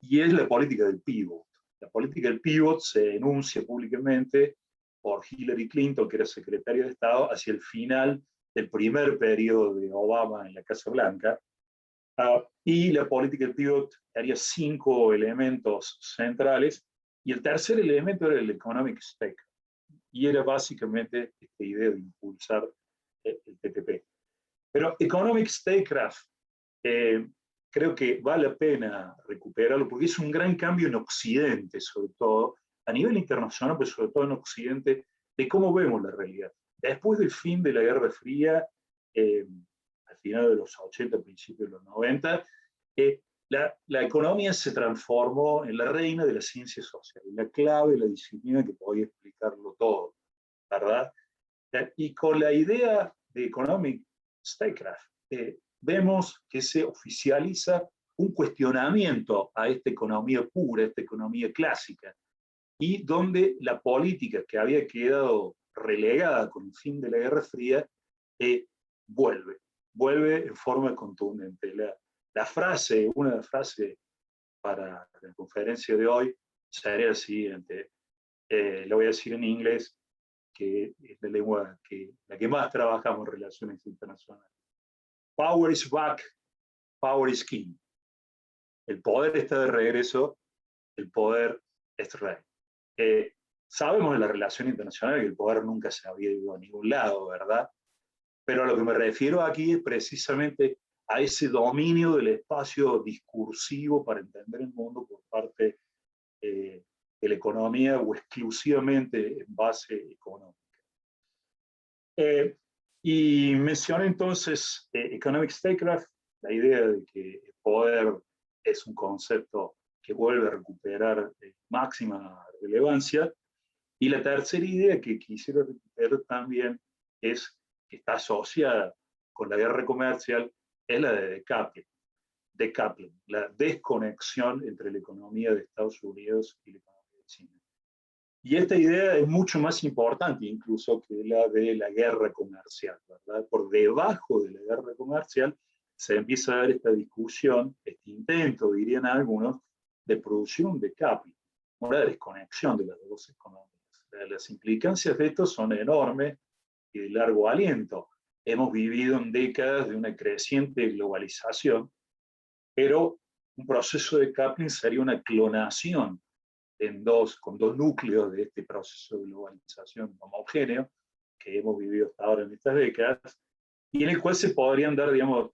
Y es la política del pivot. La política del pivot se enuncia públicamente por Hillary Clinton, que era secretaria de Estado, hacia el final del primer periodo de Obama en la Casa Blanca. Y la política del pivot haría 5 elementos centrales, y el tercer elemento era el economic stake, y era básicamente esta idea de impulsar el TTP. Pero economic statecraft creo que vale la pena recuperarlo, porque es un gran cambio en Occidente, sobre todo, a nivel internacional, pero sobre todo en Occidente, de cómo vemos la realidad. Después del fin de la Guerra Fría, al final de los 80, principios de los 90, la economía se transformó en la reina de las ciencias sociales, la clave de la disciplina que podía explicarlo todo, ¿verdad? Y con la idea de economic statecraft, vemos que se oficializa un cuestionamiento a esta economía pura, esta economía clásica, y donde la política que había quedado relegada con el fin de la Guerra Fría vuelve en forma contundente. Una de las frases para la conferencia de hoy sería la siguiente, lo voy a decir en inglés, que es la lengua la que más trabajamos en relaciones internacionales. Power is back, power is king. el poder está de regreso, el poder es rey. Sabemos en la relación internacional que el poder nunca se había ido a ningún lado, ¿verdad? Pero a lo que me refiero aquí es precisamente a ese dominio del espacio discursivo para entender el mundo por parte de la economía o exclusivamente en base económica. Y mencioné entonces Economic Statecraft, la idea de que el poder es un concepto que vuelve a recuperar máxima relevancia. Y la tercera idea que quisiera recuperar también es que está asociada con la guerra comercial, es la de decoupling, la desconexión entre la economía de Estados Unidos y la economía de China. Y esta idea es mucho más importante incluso que la de la guerra comercial, ¿verdad? Por debajo de la guerra comercial se empieza a dar esta discusión, este intento, dirían algunos, de producir un decoupling, una desconexión de las dos economías. Las implicancias de esto son enormes y de largo aliento. Hemos vivido en décadas de una creciente globalización, pero un proceso de decoupling sería una clonación con dos núcleos de este proceso de globalización homogéneo que hemos vivido hasta ahora en estas décadas, y en el cual se podrían dar, digamos,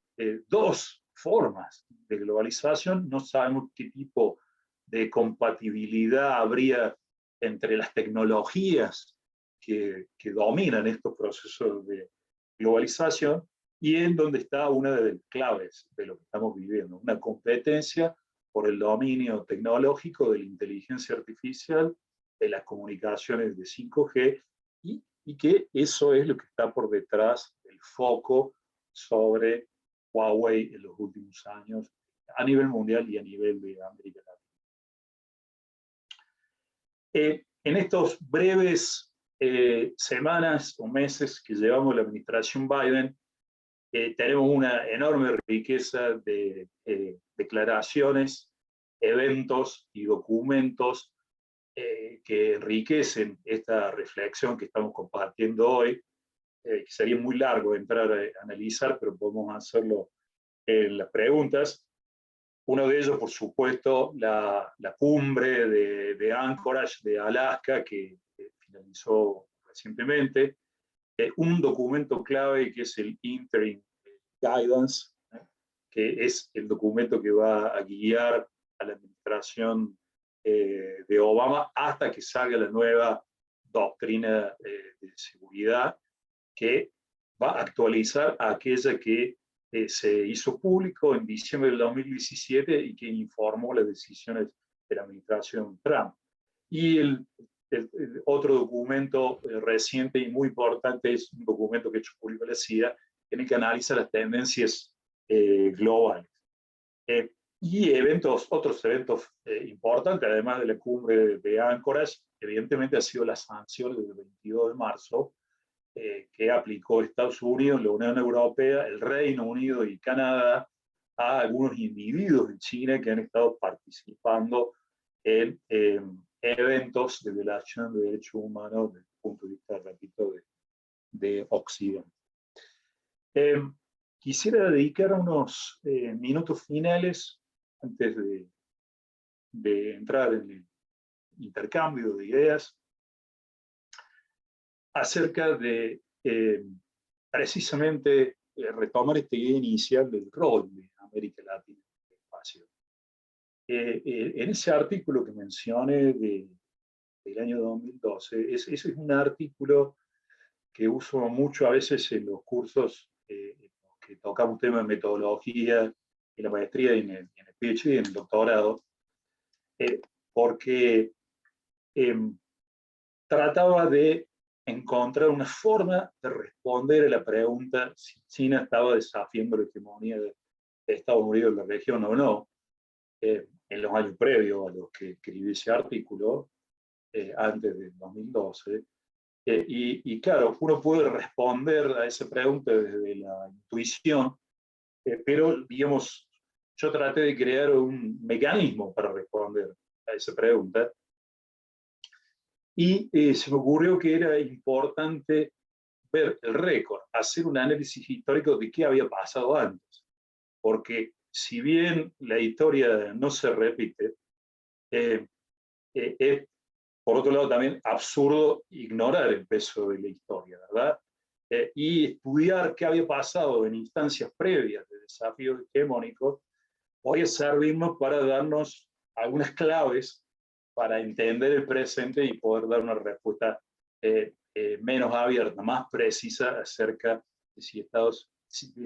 dos formas de globalización. No sabemos qué tipo de compatibilidad habría entre las tecnologías que dominan estos procesos de globalización, y en donde está una de las claves de lo que estamos viviendo, una competencia por el dominio tecnológico de la inteligencia artificial, de las comunicaciones de 5G, y que eso es lo que está por detrás del foco sobre Huawei en los últimos años, a nivel mundial y a nivel de América Latina. En estos breves semanas o meses que llevamos la administración Biden, tenemos una enorme riqueza de declaraciones, eventos y documentos que enriquecen esta reflexión que estamos compartiendo hoy, que sería muy largo entrar a analizar, pero podemos hacerlo en las preguntas. Uno de ellos, por supuesto, la cumbre de Anchorage, de Alaska, que finalizó recientemente. Un documento clave que es el Interim Guidance, que es el documento que va a guiar a la administración de Obama hasta que salga la nueva doctrina de seguridad, que va a actualizar a aquella que se hizo público en diciembre del 2017 y que informó las decisiones de la administración Trump. Y el otro documento reciente y muy importante es un documento que ha hecho público la CIA, en el que analiza las tendencias globales. Y otros eventos importantes, además de la cumbre de Anchorage, evidentemente ha sido la sanción del 22 de marzo, que aplicó Estados Unidos, la Unión Europea, el Reino Unido y Canadá a algunos individuos en China que han estado participando en eventos de violación de derechos humanos desde el punto de vista, repito, de Occidente. Quisiera dedicar unos minutos finales antes de entrar en el intercambio de ideas acerca de precisamente retomar esta idea inicial del rol de América Latina en el espacio. En ese artículo que mencioné del año 2012, ese es un artículo que uso mucho a veces en los cursos que tocamos temas de metodología en la maestría y en el PhD, en el doctorado, porque trataba de encontrar una forma de responder a la pregunta si China estaba desafiando la hegemonía de Estados Unidos en la región o no, en los años previos a los que escribí ese artículo, antes del 2012. Y claro, uno puede responder a esa pregunta desde la intuición, pero digamos, yo traté de crear un mecanismo para responder a esa pregunta. Y se me ocurrió que era importante ver el récord, hacer un análisis histórico de qué había pasado antes. Porque si bien la historia no se repite, es, por otro lado, también absurdo ignorar el peso de la historia, ¿verdad? Y estudiar qué había pasado en instancias previas de desafíos hegemónicos puede servirnos para darnos algunas claves para entender el presente y poder dar una respuesta menos abierta, más precisa acerca de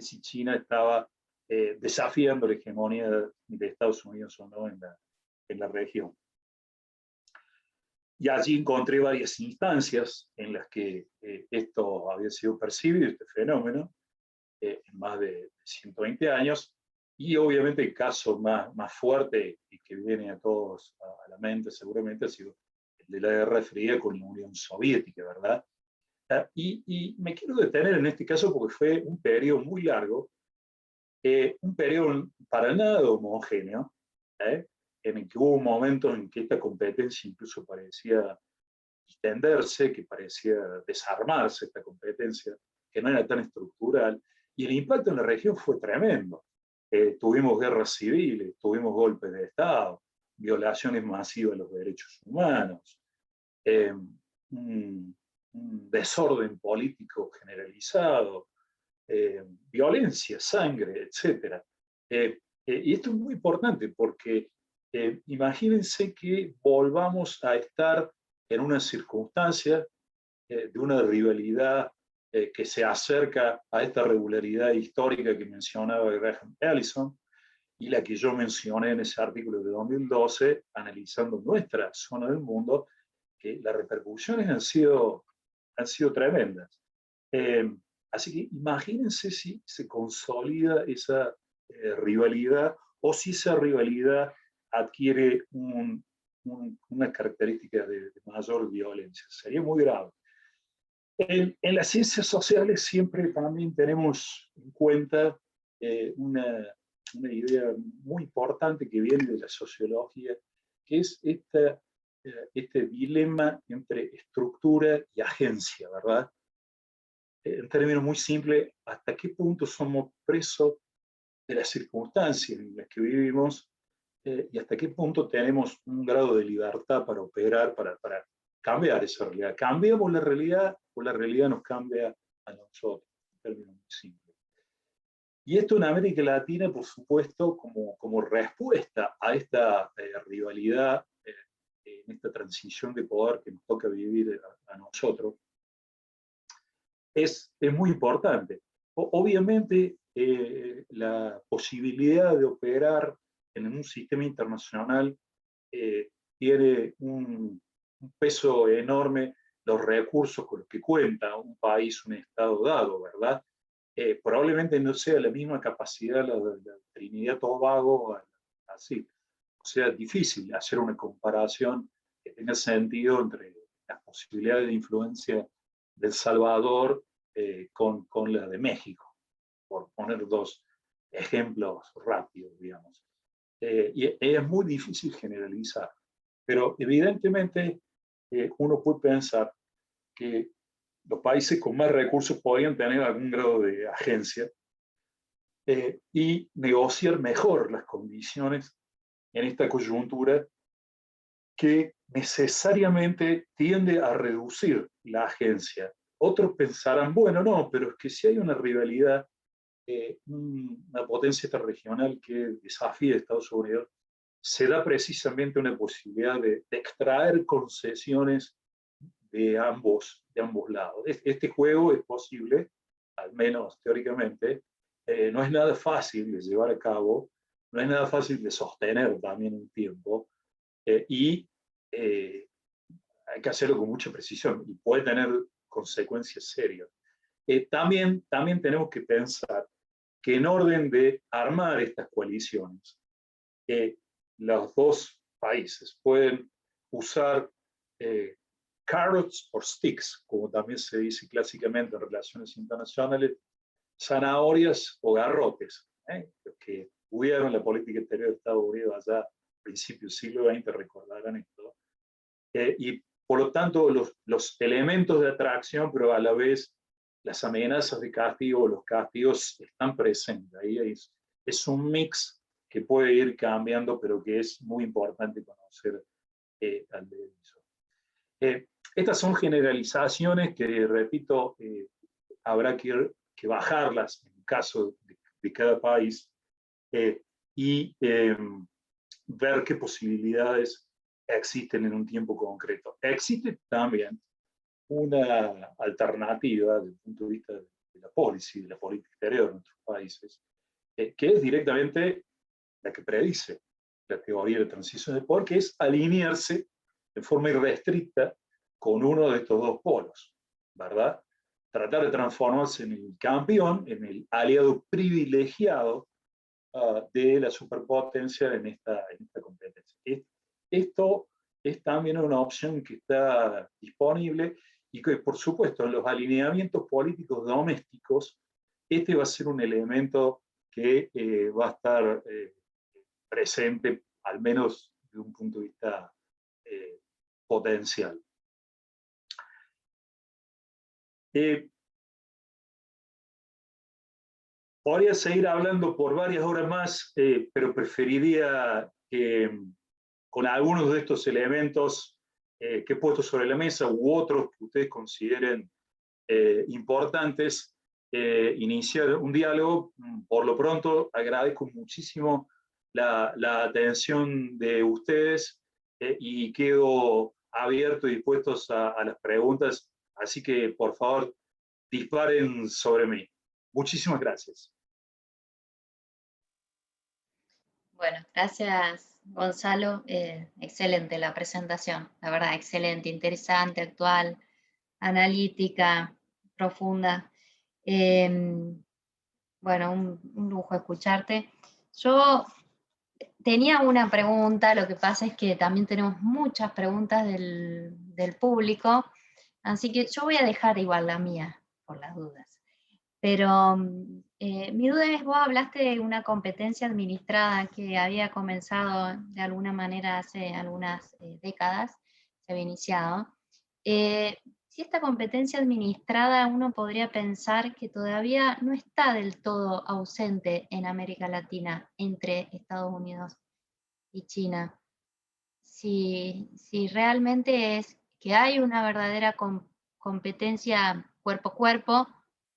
si China estaba desafiando la hegemonía de Estados Unidos o no en la región. Y allí encontré varias instancias en las que esto había sido percibido, este fenómeno, en más de 120 años, y obviamente el caso más fuerte y que viene a todos a la mente seguramente ha sido el de la Guerra Fría con la Unión Soviética, ¿verdad? Y me quiero detener en este caso porque fue un periodo muy largo, un periodo para nada homogéneo, en el que hubo momentos en que esta competencia incluso parecía extenderse, que parecía desarmarse esta competencia, que no era tan estructural, y el impacto en la región fue tremendo. Tuvimos guerras civiles, tuvimos golpes de Estado, violaciones masivas de los derechos humanos, un desorden político generalizado, violencia, sangre, etc. Y esto es muy importante porque imagínense que volvamos a estar en una circunstancia de una rivalidad que se acerca a esta regularidad histórica que mencionaba Graham Allison y la que yo mencioné en ese artículo de 2012, analizando nuestra zona del mundo, que las repercusiones han sido tremendas. Así que imagínense si se consolida esa rivalidad o si esa rivalidad adquiere una característica de mayor violencia. Sería muy grave. En las ciencias sociales siempre también tenemos en cuenta una idea muy importante que viene de la sociología, que es este dilema entre estructura y agencia, ¿verdad? En términos muy simples, ¿hasta qué punto somos presos de las circunstancias en las que vivimos y hasta qué punto tenemos un grado de libertad para operar, para cambiar esa realidad? ¿Cambiamos la realidad o la realidad nos cambia a nosotros? En términos muy simples. Y esto en América Latina, por supuesto, como respuesta a esta rivalidad, en esta transición de poder que nos toca vivir a nosotros, es muy importante. Obviamente, la posibilidad de operar en un sistema internacional tiene un peso enorme, los recursos con los que cuenta un país, un Estado dado, ¿verdad? Probablemente no sea la misma capacidad la Trinidad Tobago, así. O sea, es difícil hacer una comparación que tenga sentido entre las posibilidades de influencia de El Salvador con la de México, por poner dos ejemplos rápidos, digamos. Y es muy difícil generalizar, pero evidentemente uno puede pensar que los países con más recursos podrían tener algún grado de agencia y negociar mejor las condiciones en esta coyuntura que necesariamente tiende a reducir la agencia. Otros pensarán, bueno, no, pero es que si hay una rivalidad, una potencia regional que desafía a Estados Unidos, se da precisamente una posibilidad de extraer concesiones de ambos lados. Este juego es posible, al menos teóricamente, no es nada fácil de llevar a cabo, no es nada fácil de sostener también un tiempo, y hay que hacerlo con mucha precisión y puede tener consecuencias serias. También tenemos que pensar que en orden de armar estas coaliciones, los dos países pueden usar carrots or sticks, como también se dice clásicamente en relaciones internacionales, zanahorias o garrotes. Los que tuvieron la política exterior de Estados Unidos allá a principios del siglo XX recordarán esto. Y por lo tanto, los elementos de atracción, pero a la vez las amenazas de castigo o los castigos están presentes. Ahí es un mix que puede ir cambiando, pero que es muy importante conocer al derecho. Estas son generalizaciones que, repito, habrá que bajarlas en el caso de cada país y ver qué posibilidades existen en un tiempo concreto. Existe también una alternativa desde el punto de vista de la policy, de la política exterior de nuestros países, que es directamente la que predice la teoría de transición de poder, que es alinearse de forma irrestricta con uno de estos dos polos, ¿verdad? Tratar de transformarse en el campeón, en el aliado privilegiado de la superpotencia en esta competencia. Esto es también una opción que está disponible y que, por supuesto, en los alineamientos políticos domésticos, este va a ser un elemento que va a estar presente, al menos de un punto de vista potencial. Podría seguir hablando por varias horas más, pero preferiría con algunos de estos elementos que he puesto sobre la mesa u otros que ustedes consideren importantes, iniciar un diálogo. Por lo pronto, agradezco muchísimo la atención de ustedes y quedo abierto y dispuestos a las preguntas, así que por favor disparen sobre mí. Muchísimas gracias. Bueno, gracias Gonzalo. Excelente la presentación, la verdad, excelente, interesante, actual, analítica, profunda. Bueno, un lujo escucharte. Yo tenía una pregunta, lo que pasa es que también tenemos muchas preguntas del público, así que yo voy a dejar igual la mía, por las dudas. Pero mi duda es, vos hablaste de una competencia administrada que había comenzado de alguna manera hace algunas décadas, se había iniciado. Si esta competencia administrada uno podría pensar que todavía no está del todo ausente en América Latina entre Estados Unidos y China. Si realmente es que hay una verdadera competencia cuerpo a cuerpo,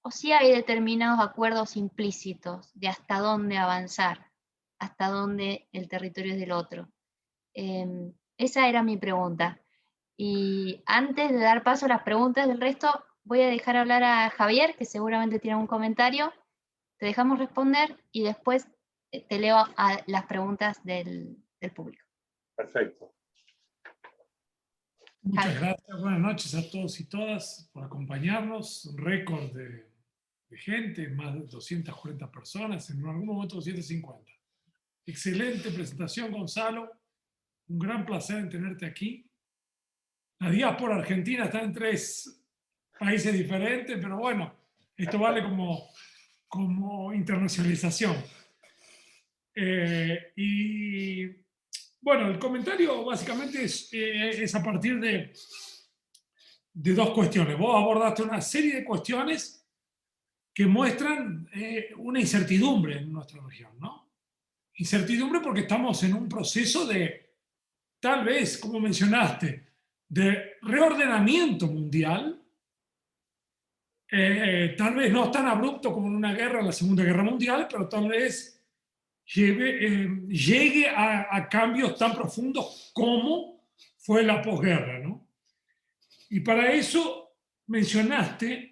o si hay determinados acuerdos implícitos de hasta dónde avanzar, hasta dónde el territorio es del otro. Esa era mi pregunta. Y antes de dar paso a las preguntas del resto, voy a dejar hablar a Javier, que seguramente tiene un comentario. Te dejamos responder y después te leo a las preguntas del público. Perfecto. Muchas gracias. Buenas noches a todos y todas por acompañarnos. Un récord de gente, más de 240 personas, en algún momento 250. Excelente presentación, Gonzalo. Un gran placer en tenerte aquí. La diáspora argentina está en 3 países diferentes, pero bueno, esto vale como internacionalización. Y bueno, el comentario básicamente es a partir de 2 cuestiones. Vos abordaste una serie de cuestiones que muestran una incertidumbre en nuestra región, ¿no? Incertidumbre porque estamos en un proceso de, tal vez, como mencionaste, de reordenamiento mundial, tal vez no tan abrupto como en una guerra, en la Segunda Guerra Mundial, pero tal vez llegue a cambios tan profundos como fue la posguerra, ¿no? Y para eso mencionaste,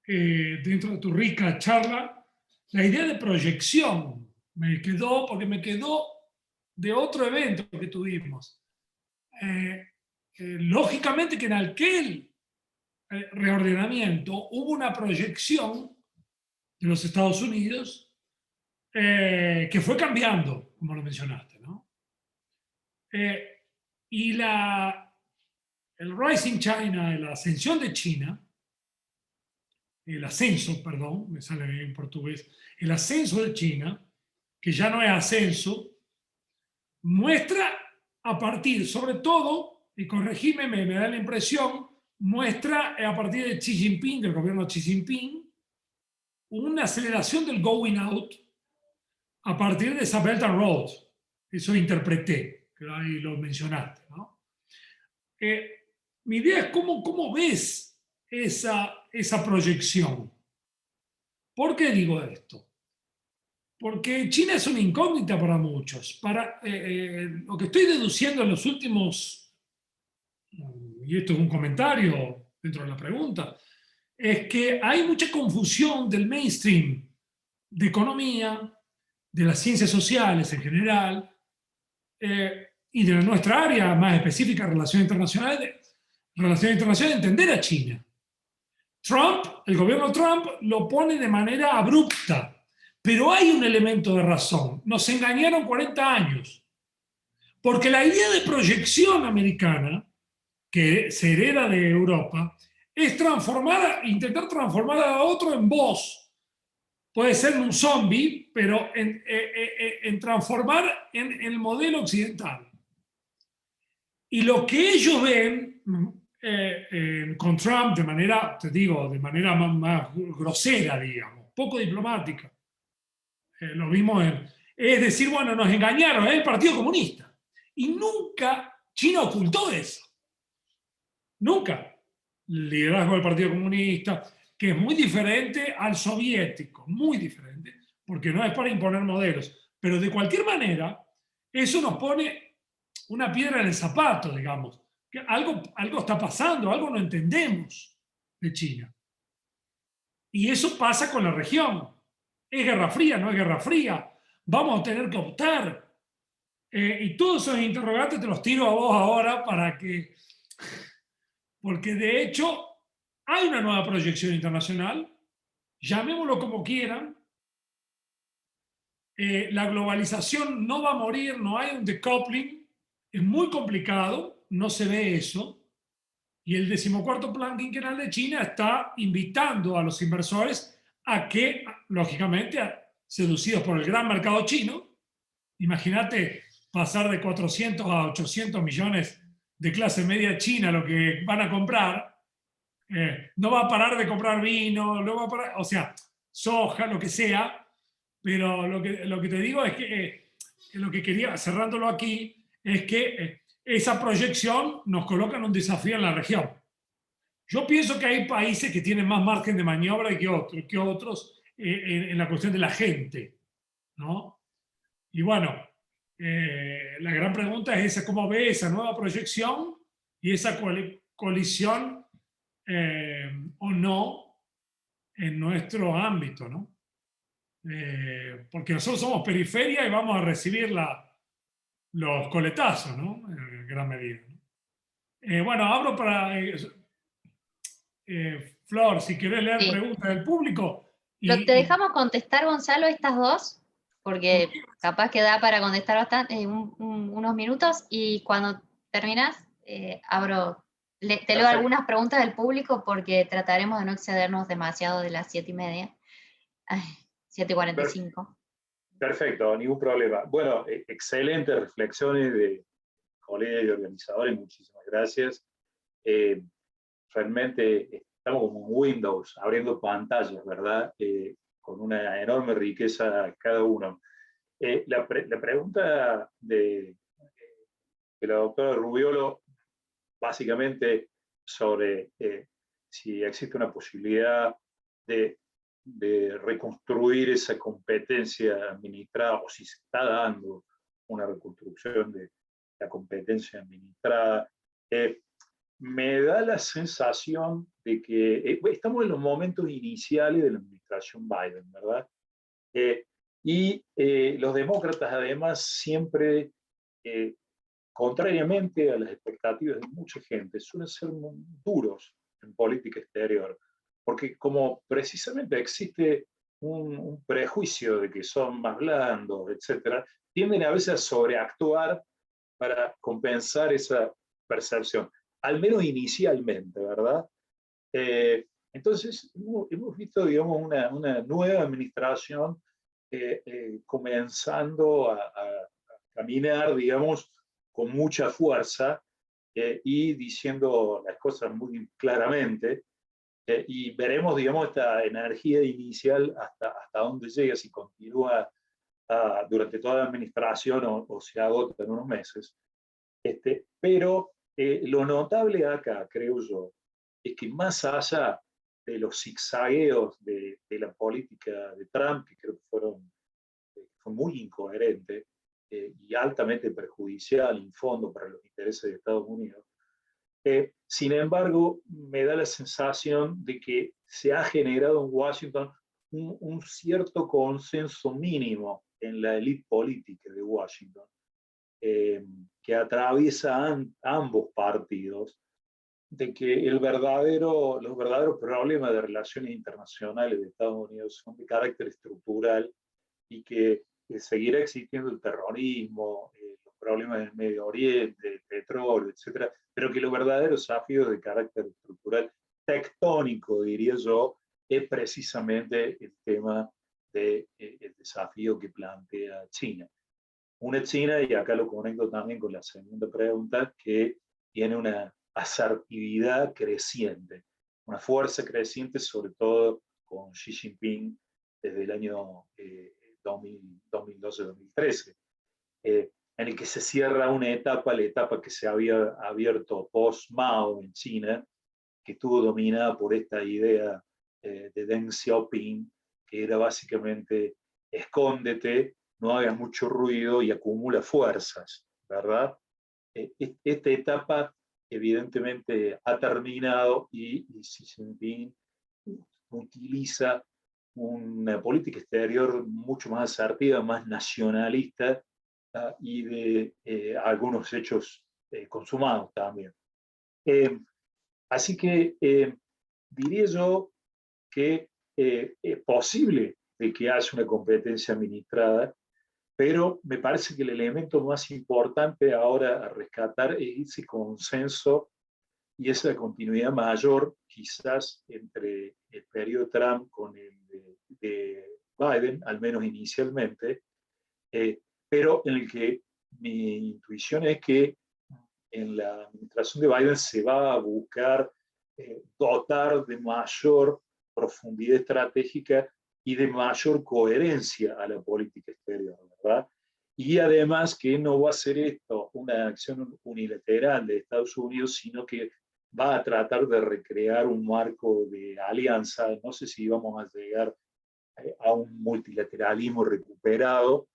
dentro de tu rica charla, la idea de proyección. Me quedó de otro evento que tuvimos. Lógicamente que en aquel reordenamiento hubo una proyección de los Estados Unidos que fue cambiando, como lo mencionaste, ¿no? Y el Rising China, la ascensión de China, el ascenso, perdón, me sale bien en portugués, el ascenso de China, que ya no es ascenso, muestra a partir, sobre todo, y corregime, me da la impresión, muestra a partir de Xi Jinping, del gobierno de Xi Jinping, una aceleración del going out, a partir de esa Belt and Road. Eso interpreté, que ahí lo mencionaste, ¿no? Mi idea es cómo ves esa proyección. ¿Por qué digo esto? Porque China es una incógnita para muchos. Lo que estoy deduciendo en los últimos, y esto es un comentario dentro de la pregunta, es que hay mucha confusión del mainstream de economía, de las ciencias sociales en general, y de nuestra área más específica, relaciones internacionales, entender a China. El gobierno Trump lo pone de manera abrupta, pero hay un elemento de razón. Nos engañaron 40 años, porque la idea de proyección americana, que se hereda de Europa, es intentar transformar a otro en vos. Puede ser un zombie, pero en transformar en el modelo occidental. Y lo que ellos ven con Trump de manera, te digo, de manera más grosera, digamos, poco diplomática, lo vimos es decir, bueno, nos engañaron, es el Partido Comunista. Y nunca China ocultó eso. Nunca. El liderazgo del Partido Comunista, que es muy diferente al soviético, muy diferente, porque no es para imponer modelos. Pero de cualquier manera, eso nos pone una piedra en el zapato, digamos. Que algo está pasando, algo no entendemos de China. Y eso pasa con la región. ¿Es guerra fría? ¿No es guerra fría? Vamos a tener que optar. Y todos esos interrogantes te los tiro a vos ahora porque de hecho hay una nueva proyección internacional, llamémoslo como quieran. La globalización no va a morir, no hay un decoupling, es muy complicado, no se ve eso. Y el 14º Plan Quinquenal de China está invitando a los inversores a que, lógicamente, seducidos por el gran mercado chino, imagínate pasar de 400 a 800 millones de clase media china lo que van a comprar, no va a parar de comprar vino, no va a parar, o sea, soja, lo que sea, pero lo que te digo es que lo que quería, cerrándolo aquí, es que esa proyección nos coloca en un desafío en la región. Yo pienso que hay países que tienen más margen de maniobra que otros en la cuestión de la gente, ¿no? Y bueno, la gran pregunta es esa, ¿cómo ve esa nueva proyección y esa colisión o no en nuestro ámbito, ¿no? Porque nosotros somos periferia y vamos a recibir los coletazos, ¿no? En gran medida, ¿no? Bueno, abro para Flor, si querés leer Sí. preguntas del público. ¿Te dejamos contestar, Gonzalo, estas dos? Porque capaz que da para contestar bastante, unos minutos, y cuando terminas, te leo algunas preguntas del público porque trataremos de no excedernos demasiado de las 7:30. 7:45. Perfecto, ningún problema. Bueno, excelentes reflexiones de colegas y organizadores, muchísimas gracias. Realmente estamos como Windows, abriendo pantallas, ¿verdad? Con una enorme riqueza cada uno. La pregunta de la doctora Rubiolo, básicamente sobre si existe una posibilidad de reconstruir esa competencia administrada, o si se está dando una reconstrucción de la competencia administrada. Me da la sensación de que estamos en los momentos iniciales de la administración Biden, ¿verdad? Y los demócratas, además, siempre, contrariamente a las expectativas de mucha gente, suelen ser muy duros en política exterior, porque como precisamente existe un prejuicio de que son más blandos, etc., tienden a veces a sobreactuar para compensar esa percepción, al menos inicialmente, ¿verdad? Entonces, hemos visto, digamos, una nueva administración comenzando a caminar, digamos, con mucha fuerza y diciendo las cosas muy claramente. Y veremos, digamos, esta energía inicial hasta dónde llega, si continúa durante toda la administración o se agota en unos meses. Pero lo notable acá, creo yo, es que más allá de los zigzagueos de la política de Trump, que creo que fue muy incoherente y altamente perjudicial en fondo para los intereses de Estados Unidos, sin embargo, me da la sensación de que se ha generado en Washington un cierto consenso mínimo en la élite política de Washington, que atraviesa ambos partidos, de que los verdaderos problemas de relaciones internacionales de Estados Unidos son de carácter estructural y que seguirá existiendo el terrorismo, los problemas del Medio Oriente, el petróleo, etcétera, pero que los verdaderos desafíos de carácter estructural, tectónico, diría yo, es precisamente el tema del desafío que plantea China. Una China, y acá lo conecto también con la segunda pregunta, que tiene una asertividad creciente, una fuerza creciente, sobre todo con Xi Jinping desde el año 2012-2013, en el que se cierra una etapa, la etapa que se había abierto post-Mao en China, que estuvo dominada por esta idea de Deng Xiaoping, que era básicamente escóndete, no hagas mucho ruido y acumula fuerzas, ¿verdad? Esta etapa evidentemente ha terminado y Xi Jinping utiliza una política exterior mucho más asertiva, más nacionalista y de algunos hechos consumados también. Así que diría yo que es posible de que haya una competencia administrada, pero me parece que el elemento más importante ahora a rescatar es ese consenso y esa continuidad mayor, quizás entre el periodo Trump con el de Biden, al menos inicialmente, pero en el que mi intuición es que en la administración de Biden se va a buscar dotar de mayor profundidad estratégica y de mayor coherencia a la política exterior, ¿verdad? Y además que no va a ser esto una acción unilateral de Estados Unidos, sino que va a tratar de recrear un marco de alianza. No sé si vamos a llegar a un multilateralismo recuperado,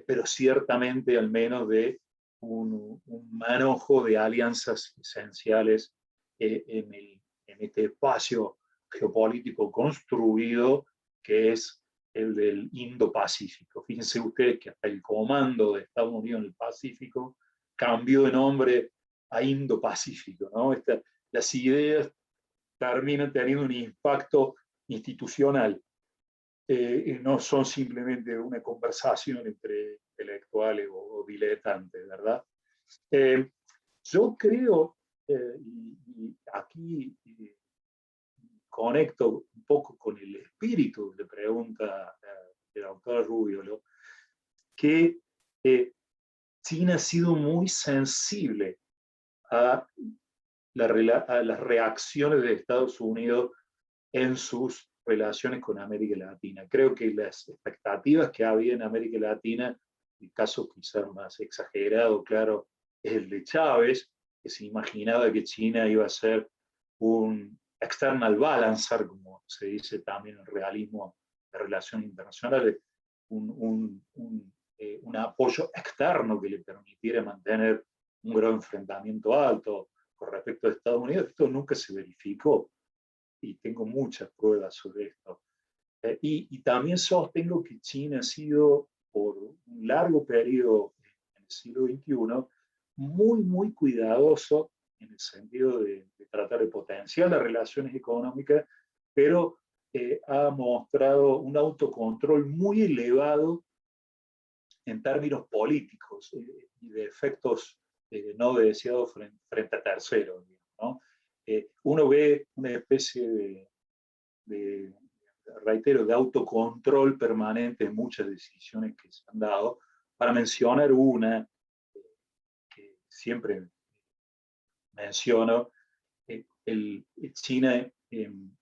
pero ciertamente al menos de un manojo de alianzas esenciales en este espacio geopolítico construido que es el del Indo-Pacífico. Fíjense ustedes que hasta el comando de Estados Unidos en el Pacífico cambió de nombre a Indo-Pacífico, ¿no? Las ideas terminan teniendo un impacto institucional. No son simplemente una conversación entre intelectuales o diletantes, ¿verdad? Yo creo, y aquí conecto un poco con el espíritu de pregunta de la doctora Rubiolo, que China ha sido muy sensible a las reacciones de Estados Unidos en sus relaciones con América Latina. Creo que las expectativas que había en América Latina, el caso quizás más exagerado, claro, es el de Chávez, que se imaginaba que China iba a ser un external balancer, como se dice también en el realismo de relaciones internacionales, un apoyo externo que le permitiera mantener un grado de enfrentamiento alto con respecto a Estados Unidos. Esto nunca se verificó y tengo muchas pruebas sobre esto. Y también sostengo que China ha sido por un largo periodo en el siglo XXI muy, muy cuidadoso en el sentido de tratar de potenciar las relaciones económicas, pero ha mostrado un autocontrol muy elevado en términos políticos y de efectos no deseados frente a terceros, ¿no? Uno ve una especie reitero, de autocontrol permanente en muchas decisiones que se han dado. Para mencionar una que siempre menciono, China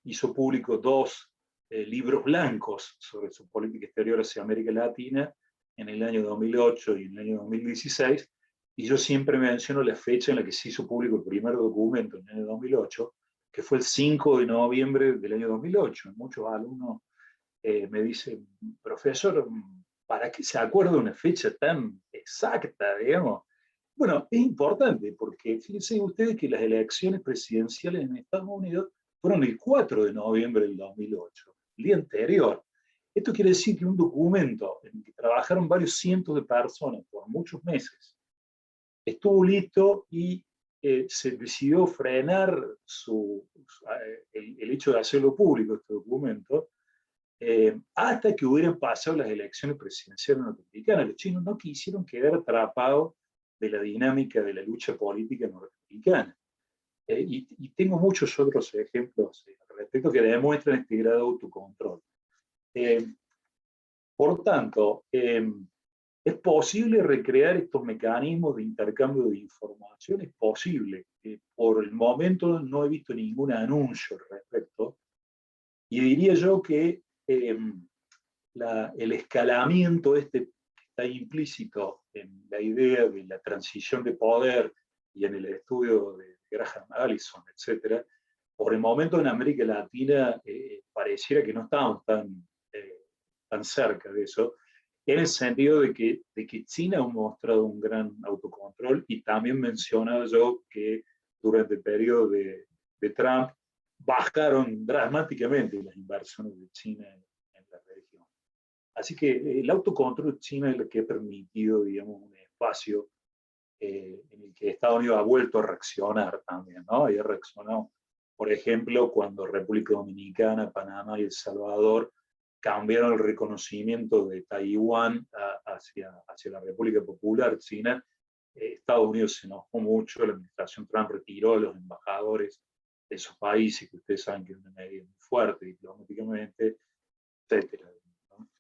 hizo público dos libros blancos sobre su política exterior hacia América Latina en el año 2008 y en el año 2016, y yo siempre menciono la fecha en la que se hizo público el primer documento, en el año 2008, que fue el 5 de noviembre del año 2008. Muchos alumnos me dicen, profesor, ¿para qué se acuerda una fecha tan exacta, digamos? Bueno, es importante porque fíjense ustedes que las elecciones presidenciales en Estados Unidos fueron el 4 de noviembre del 2008, el día anterior. Esto quiere decir que un documento en el que trabajaron varios cientos de personas por muchos meses estuvo listo y se decidió frenar el hecho de hacerlo público, este documento, hasta que hubieran pasado las elecciones presidenciales norteamericanas. Los chinos no quisieron quedar atrapados de la dinámica de la lucha política norteamericana. Y tengo muchos otros ejemplos al respecto que demuestran este grado de autocontrol. Por tanto, ¿es posible recrear estos mecanismos de intercambio de información? Es posible. Por el momento no he visto ningún anuncio al respecto. Y diría yo que el escalamiento que está implícito en la idea de la transición de poder y en el estudio de Graham Allison, etc., por el momento en América Latina pareciera que no estamos tan cerca de eso, en el sentido de que China ha mostrado un gran autocontrol, y también mencionaba yo que durante el periodo de Trump bajaron dramáticamente las inversiones de China en la región. Así que el autocontrol chino es lo que ha permitido, digamos, un espacio en el que Estados Unidos ha vuelto a reaccionar también, ¿no? Y ha reaccionado, por ejemplo, cuando República Dominicana, Panamá y El Salvador cambiaron el reconocimiento de Taiwán hacia la República Popular China. Estados Unidos se enojó mucho, la administración Trump retiró a los embajadores de esos países, que ustedes saben que es una medida muy fuerte diplomáticamente, etc. ¿no?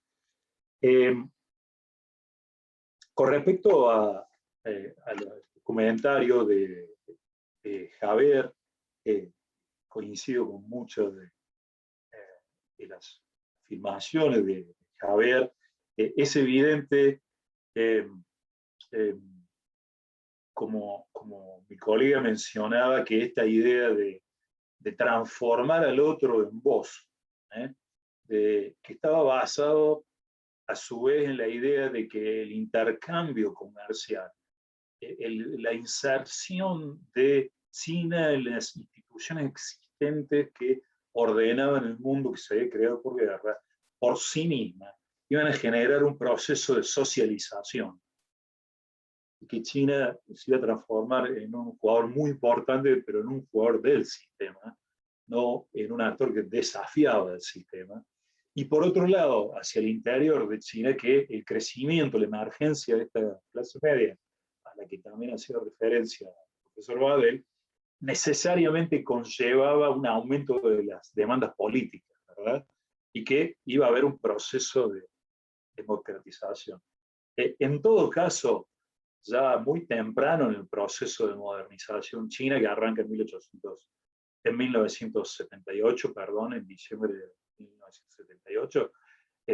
Con respecto al comentario de Javier, coincido con muchas de las afirmaciones de Javier. Es evidente, como mi colega mencionaba, que esta idea de transformar al otro en vos, que estaba basado a su vez en la idea de que el intercambio comercial, la inserción de China en las instituciones existentes que ordenaban el mundo que se había creado por guerra, por sí misma, iban a generar un proceso de socialización. Y que China se iba a transformar en un jugador muy importante, pero en un jugador del sistema, no en un actor que desafiaba el sistema. Y por otro lado, hacia el interior de China, que el crecimiento, la emergencia de esta clase media, a la que también hacía referencia el profesor Badel, necesariamente conllevaba un aumento de las demandas políticas, ¿verdad? Y que iba a haber un proceso de democratización. En todo caso, ya muy temprano en el proceso de modernización china, que arranca en 1978, en diciembre de 1978,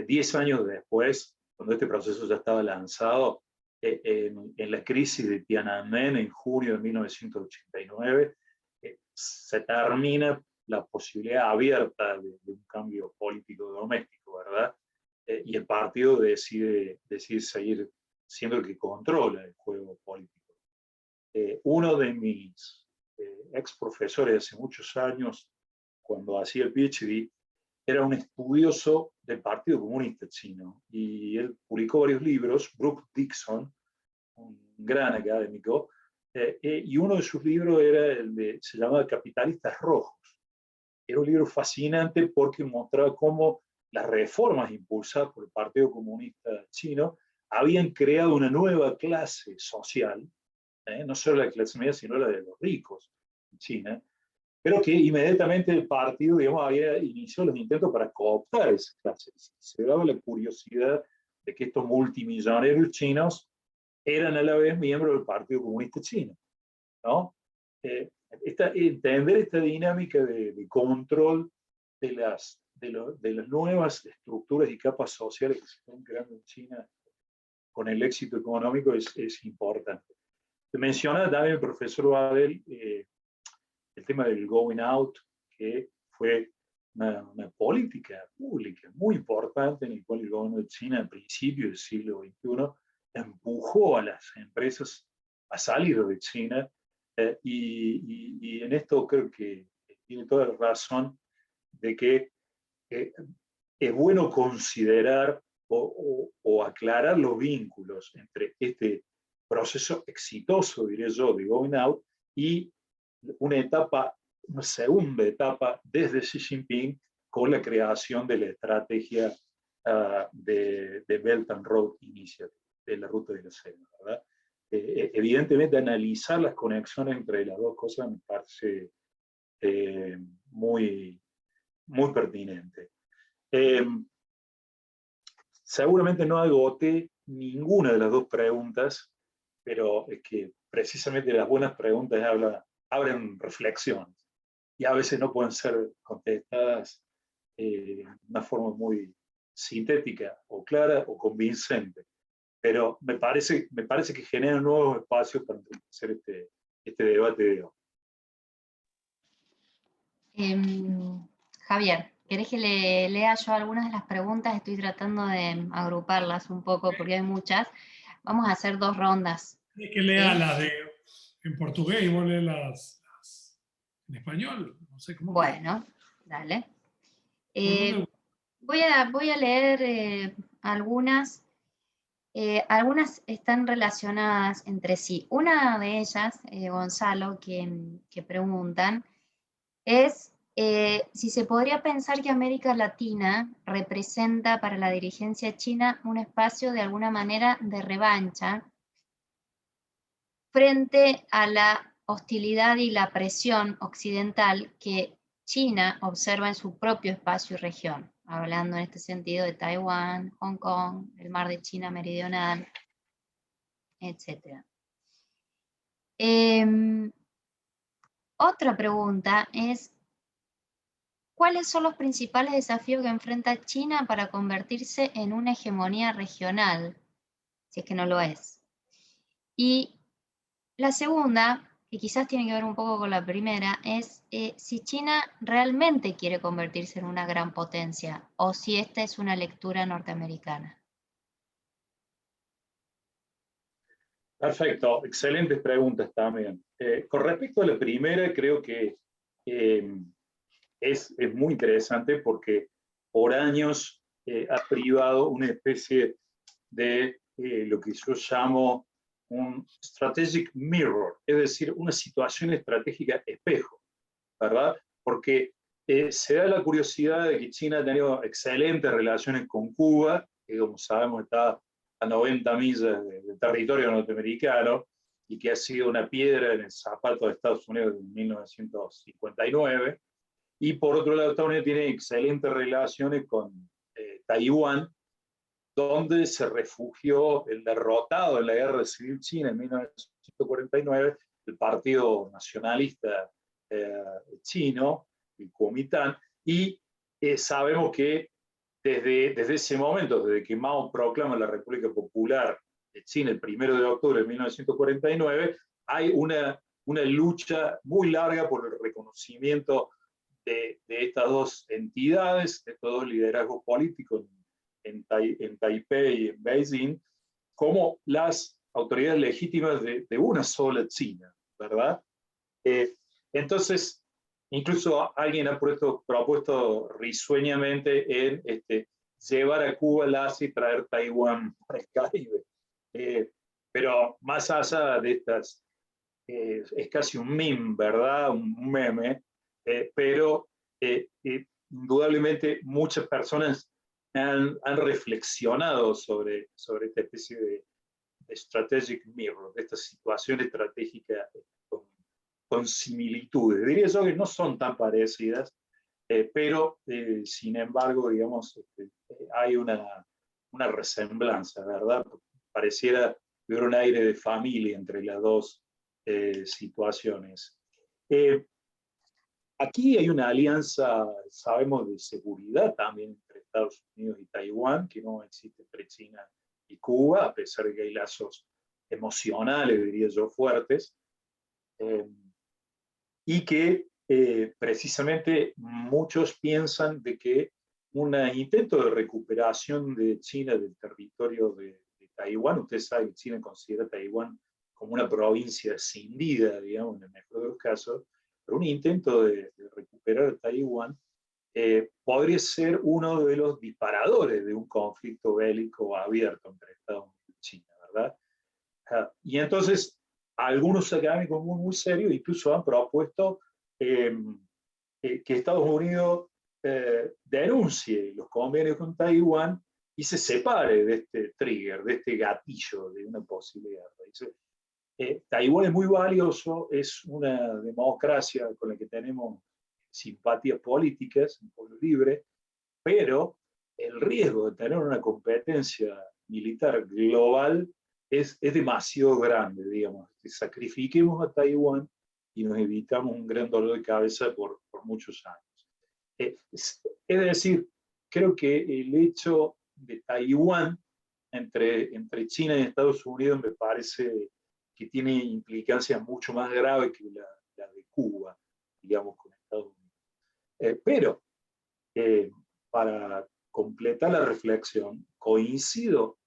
10 años después, cuando este proceso ya estaba lanzado, en la crisis de Tiananmen en junio de 1989, se termina la posibilidad abierta de un cambio político doméstico, ¿verdad? Y el partido decide seguir siendo el que controla el juego político. Uno de mis ex profesores hace muchos años, cuando hacía el PhD, era un estudioso del Partido Comunista Chino, y él publicó varios libros. Brooke Dixon, un gran académico, y uno de sus libros se llamaba Capitalistas Rojos. Era un libro fascinante porque mostraba cómo las reformas impulsadas por el Partido Comunista Chino habían creado una nueva clase social, no solo la clase media, sino la de los ricos en China, pero que inmediatamente el partido, digamos, había iniciado los intentos para cooptar esa clase. Se daba la curiosidad de que estos multimillonarios chinos eran a la vez miembros del Partido Comunista Chino, ¿no? Entender esta dinámica de control de las nuevas estructuras y capas sociales que se están creando en China con el éxito económico es importante. Menciona también el profesor Badel el tema del going out, que fue una política pública muy importante en el cual el gobierno de China a principios del siglo XXI empujó a las empresas a salir de China, y en esto creo que tiene toda la razón de que es bueno considerar o aclarar los vínculos entre este proceso exitoso, diré yo, de going out y una segunda etapa desde Xi Jinping con la creación de la estrategia de Belt and Road Initiative, de la ruta de la seda, ¿verdad? Evidentemente, analizar las conexiones entre las dos cosas me parece muy, muy pertinente. Seguramente no agoté ninguna de las dos preguntas, pero es que precisamente las buenas preguntas abren reflexión y a veces no pueden ser contestadas de una forma muy sintética o clara o convincente, pero me parece que generan nuevos espacios para hacer este debate de hoy. Javier, ¿querés que le lea yo algunas de las preguntas? Estoy tratando de agruparlas un poco porque hay muchas. Vamos a hacer 2 rondas. Es que lea las en portugués y vos lees las en español. No sé cómo. Bueno, dale. ¿Dónde? Voy a leer algunas. Algunas están relacionadas entre sí. Una de ellas, Gonzalo, que preguntan, es si se podría pensar que América Latina representa para la dirigencia china un espacio de alguna manera de revancha frente a la hostilidad y la presión occidental que China observa en su propio espacio y región, hablando en este sentido de Taiwán, Hong Kong, el mar de China Meridional, etc. Otra pregunta es, ¿cuáles son los principales desafíos que enfrenta China para convertirse en una hegemonía regional? Si es que no lo es. Y la segunda, que quizás tiene que ver un poco con la primera, es si China realmente quiere convertirse en una gran potencia o si esta es una lectura norteamericana. Perfecto, excelentes preguntas también. Con respecto a la primera, creo que es muy interesante porque por años ha privado una especie de lo que yo llamo un strategic mirror, es decir, una situación estratégica espejo, ¿verdad? Porque se da la curiosidad de que China ha tenido excelentes relaciones con Cuba, que como sabemos está a 90 millas del territorio norteamericano y que ha sido una piedra en el zapato de Estados Unidos en 1959. Y por otro lado, Estados Unidos tiene excelentes relaciones con Taiwán, donde se refugió el derrotado en la Guerra Civil China en 1949, el Partido Nacionalista chino, el Kuomintang, y sabemos que desde ese momento, desde que Mao proclama la República Popular de China el 1 de octubre de 1949, hay una lucha muy larga por el reconocimiento de estas dos entidades, de estos dos liderazgos políticos en Taipei y en Beijing, como las autoridades legítimas de una sola China, ¿verdad? Entonces, incluso alguien ha propuesto risueñamente en llevar a Cuba al Asia y traer Taiwán para el Caribe. Pero más allá de estas, es casi un meme, ¿verdad? Un meme, pero indudablemente muchas personas han reflexionado sobre esta especie de strategic mirror, de esta situación estratégica con similitudes. Diría yo que no son tan parecidas, pero sin embargo, digamos, hay una resemblanza, ¿verdad? Pareciera haber un aire de familia entre las dos situaciones. Aquí hay una alianza, sabemos, de seguridad también entre Estados Unidos y Taiwán, que no existe entre China y Cuba, a pesar de que hay lazos emocionales, diría yo, fuertes, y que precisamente muchos piensan de que un intento de recuperación de China del territorio de Taiwán, usted sabe que China considera Taiwán como una provincia escindida, digamos, en el mejor de los casos, pero un intento de recuperar Taiwán podría ser uno de los disparadores de un conflicto bélico abierto entre Estados Unidos y China, ¿verdad? Y entonces, algunos académicos muy serios incluso han propuesto que Estados Unidos denuncie los convenios con Taiwán y se separe de este trigger, de este gatillo de una posible guerra. Dice, Taiwán es muy valioso, es una democracia con la que tenemos simpatías políticas, un pueblo libre, pero el riesgo de tener una competencia militar global es demasiado grande, digamos. Sacrifiquemos a Taiwán y nos evitamos un gran dolor de cabeza por muchos años. Es decir, creo que el hecho de Taiwán entre China y Estados Unidos me parece que tiene implicancias mucho más graves que la de Cuba, digamos, con Estados Unidos. Pero, para completar la reflexión, coincido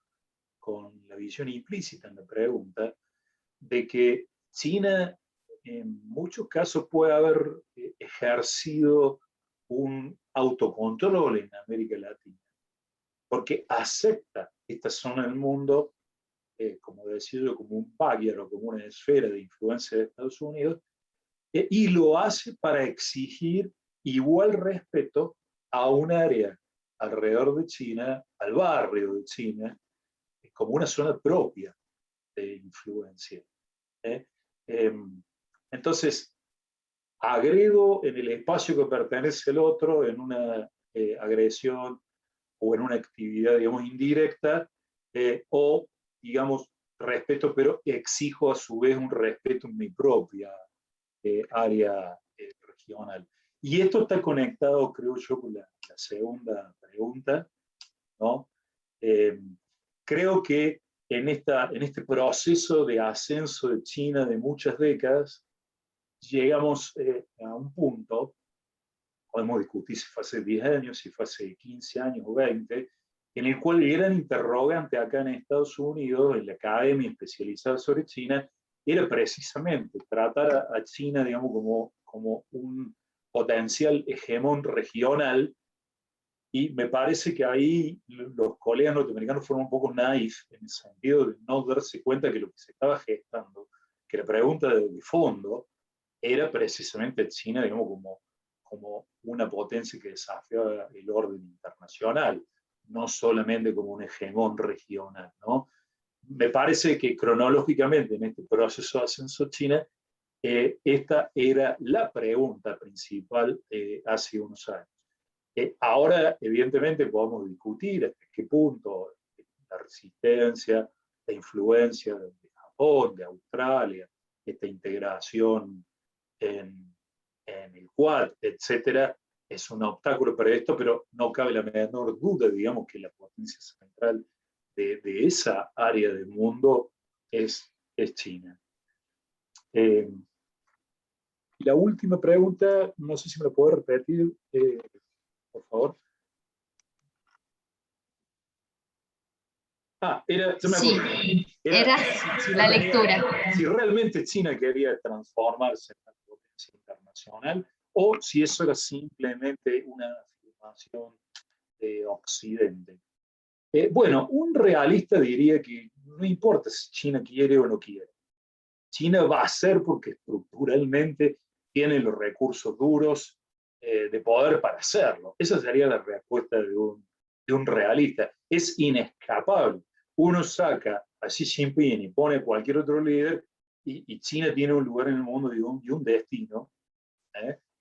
con la visión implícita en la pregunta de que China en muchos casos puede haber ejercido un autocontrol en América Latina, porque acepta esta zona del mundo, como decía yo, como un backyard o como una esfera de influencia de Estados Unidos, y lo hace para exigir igual respeto a un área alrededor de China, al barrio de China, como una zona propia de influencia. Entonces, agredo en el espacio que pertenece al otro en una agresión o en una actividad, digamos, indirecta, o, digamos, respeto, pero exijo a su vez un respeto en mi propia área regional. Y esto está conectado, creo yo, con la segunda pregunta, ¿no? Creo que en este proceso de ascenso de China de muchas décadas, llegamos a un punto, podemos discutir si fue hace 10 años, si fue hace 15 años o 20, en el cual el gran interrogante acá en Estados Unidos, en la academia especializada sobre China, era precisamente tratar a China, digamos, como un potencial hegemón regional. Y me parece que ahí los colegas norteamericanos fueron un poco naif en el sentido de no darse cuenta que lo que se estaba gestando, que la pregunta de fondo era precisamente China, digamos, como una potencia que desafiaba el orden internacional, no solamente como un hegemón regional, ¿no? Me parece que cronológicamente en este proceso de ascenso China, esta era la pregunta principal hace unos años. Ahora, evidentemente, podemos discutir hasta qué punto la resistencia, la influencia de Japón, de Australia, esta integración en el Quad, etcétera, es un obstáculo para esto, pero no cabe la menor duda, digamos, que la potencia central de esa área del mundo es China. La última pregunta, no sé si me la puedo repetir, por favor. Yo me acuerdo. Era la lectura. Si realmente China quería transformarse en una potencia internacional o si eso era simplemente una afirmación de Occidente. Bueno, un realista diría que no importa si China quiere o no quiere. China va a hacer porque estructuralmente tiene los recursos duros de poder para hacerlo. Esa sería la respuesta de un realista. Es inescapable. Uno saca a Xi Jinping y pone cualquier otro líder y China tiene un lugar en el mundo y un destino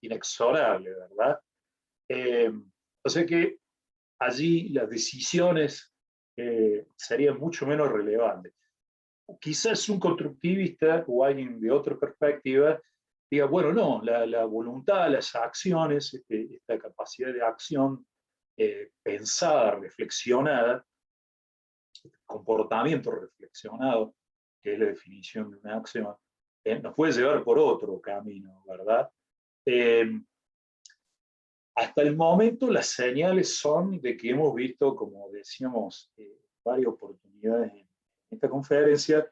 inexorable, ¿verdad? O sea que allí las decisiones serían mucho menos relevantes. Quizás un constructivista o alguien de otra perspectiva diga, bueno, no, la voluntad, las acciones, esta capacidad de acción pensada, reflexionada, comportamiento reflexionado, que es la definición de un axioma, nos puede llevar por otro camino, ¿verdad? Hasta el momento las señales son de que hemos visto, como decíamos, varias oportunidades en esta conferencia,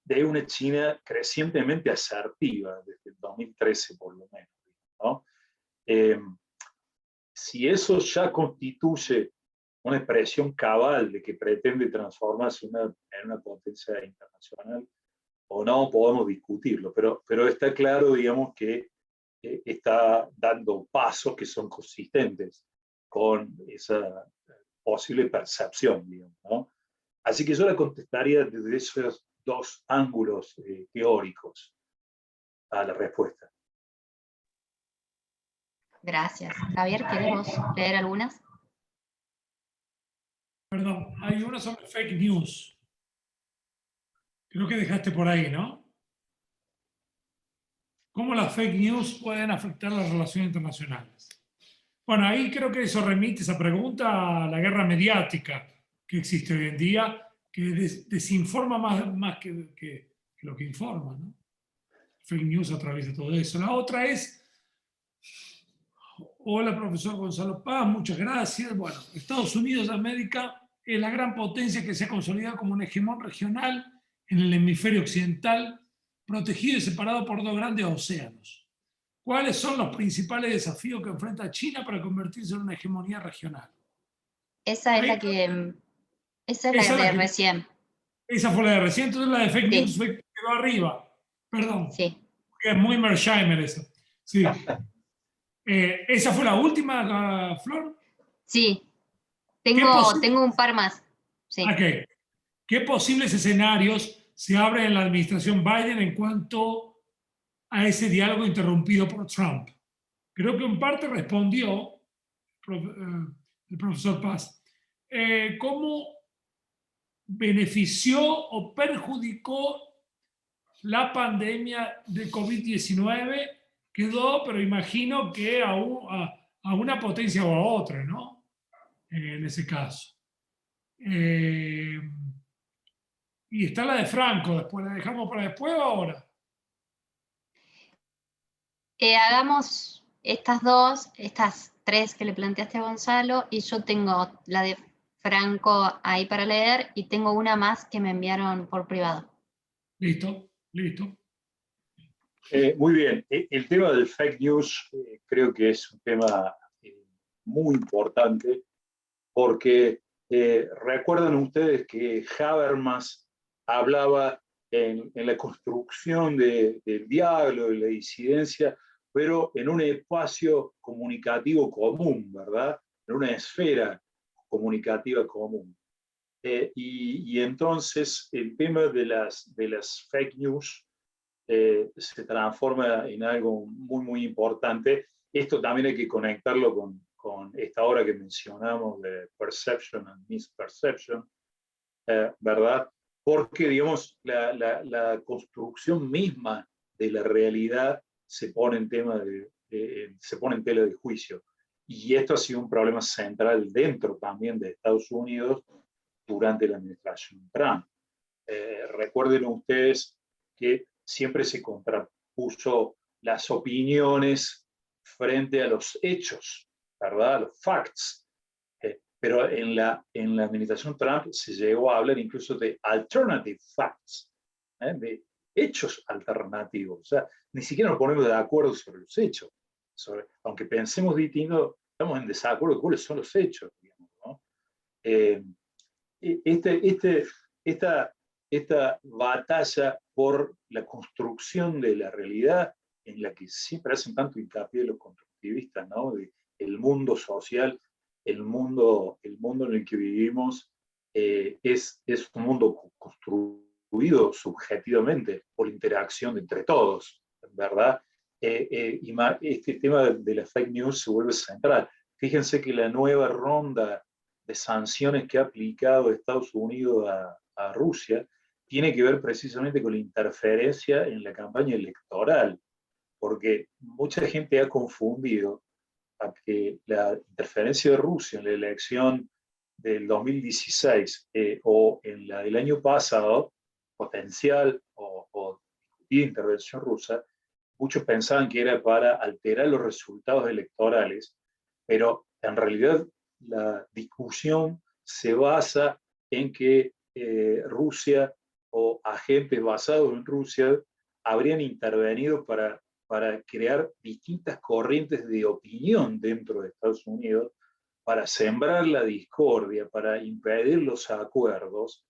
de una China crecientemente asertiva, desde el 2013 por lo menos, ¿no? Si eso ya constituye una expresión cabal de que pretende transformarse en una potencia internacional o no, podemos discutirlo, pero está claro, digamos, que está dando pasos que son consistentes con esa posible percepción, digamos, ¿no? Así que yo la contestaría desde esos dos ángulos teóricos a la respuesta. Gracias. Javier, ¿querés vos leer algunas? Perdón, hay una sobre fake news. Creo que dejaste por ahí, ¿no? ¿Cómo las fake news pueden afectar las relaciones internacionales? Bueno, ahí creo que eso remite esa pregunta a la guerra mediática que existe hoy en día, que desinforma más que lo que informa, ¿no? Fake news a través de todo eso. La otra es, hola profesor Gonzalo Paz, muchas gracias. Bueno, Estados Unidos de América es la gran potencia que se ha consolidado como un hegemón regional en el hemisferio occidental, protegido y separado por dos grandes océanos. ¿Cuáles son los principales desafíos que enfrenta China para convertirse en una hegemonía regional? Esa es Ahí, la que, esa es esa, la es de la que, recién. esa fue la de recién, entonces la de fake news Sí, quedó arriba. Perdón, sí, que es muy Mersheimer eso. Sí. ¿Esa fue la última, Flor? sí. ¿Qué, Tengo un par más. Sí. okay. ¿Qué posibles escenarios se abren en la administración Biden en cuanto a ese diálogo interrumpido por Trump? Creo que en parte respondió el profesor Paz. ¿Cómo benefició o perjudicó la pandemia de COVID-19? Quedó, pero imagino que a una potencia o a otra, ¿no? En ese caso. Y está la de Franco después. ¿La dejamos para después o ahora? Hagamos estas tres que le planteaste a Gonzalo, y yo tengo la de Franco ahí para leer, y tengo una más que me enviaron por privado. Listo, listo. Muy bien. El tema del fake news creo que es un tema muy importante porque recuerdan ustedes que Habermas hablaba en la construcción del diálogo y la disidencia, pero en un espacio comunicativo común, ¿verdad? En una esfera comunicativa común. Y entonces el tema de las fake news se transforma en algo muy, muy importante. Esto también hay que conectarlo con esta hora que mencionamos de perception and misperception, ¿verdad? Porque, digamos, la construcción misma de la realidad se pone en se pone en tela de juicio. Y esto ha sido un problema central dentro también de Estados Unidos durante la administración Trump. Recuerden ustedes que siempre se contrapuso las opiniones frente a los hechos, ¿verdad? Los facts. Pero en la administración Trump se llegó a hablar incluso de alternative facts, de hechos alternativos. O sea, ni siquiera nos ponemos de acuerdo sobre los hechos. Aunque pensemos distinto, estamos en desacuerdo de cuáles son los hechos, digamos, ¿no? Esta batalla por la construcción de la realidad, en la que siempre hacen tanto hincapié los constructivistas, ¿no? El mundo social, el mundo en el que vivimos, es un mundo construido subjetivamente por la interacción entre todos, ¿verdad? Y este tema de la fake news se vuelve central. Fíjense que la nueva ronda de sanciones que ha aplicado Estados Unidos a Rusia tiene que ver precisamente con la interferencia en la campaña electoral, porque mucha gente ha confundido a que la interferencia de Rusia en la elección del 2016 o en la del año pasado, potencial o intervención rusa, muchos pensaban que era para alterar los resultados electorales, pero en realidad la discusión se basa en que Rusia o agentes basados en Rusia habrían intervenido para crear distintas corrientes de opinión dentro de Estados Unidos, para sembrar la discordia, para impedir los acuerdos,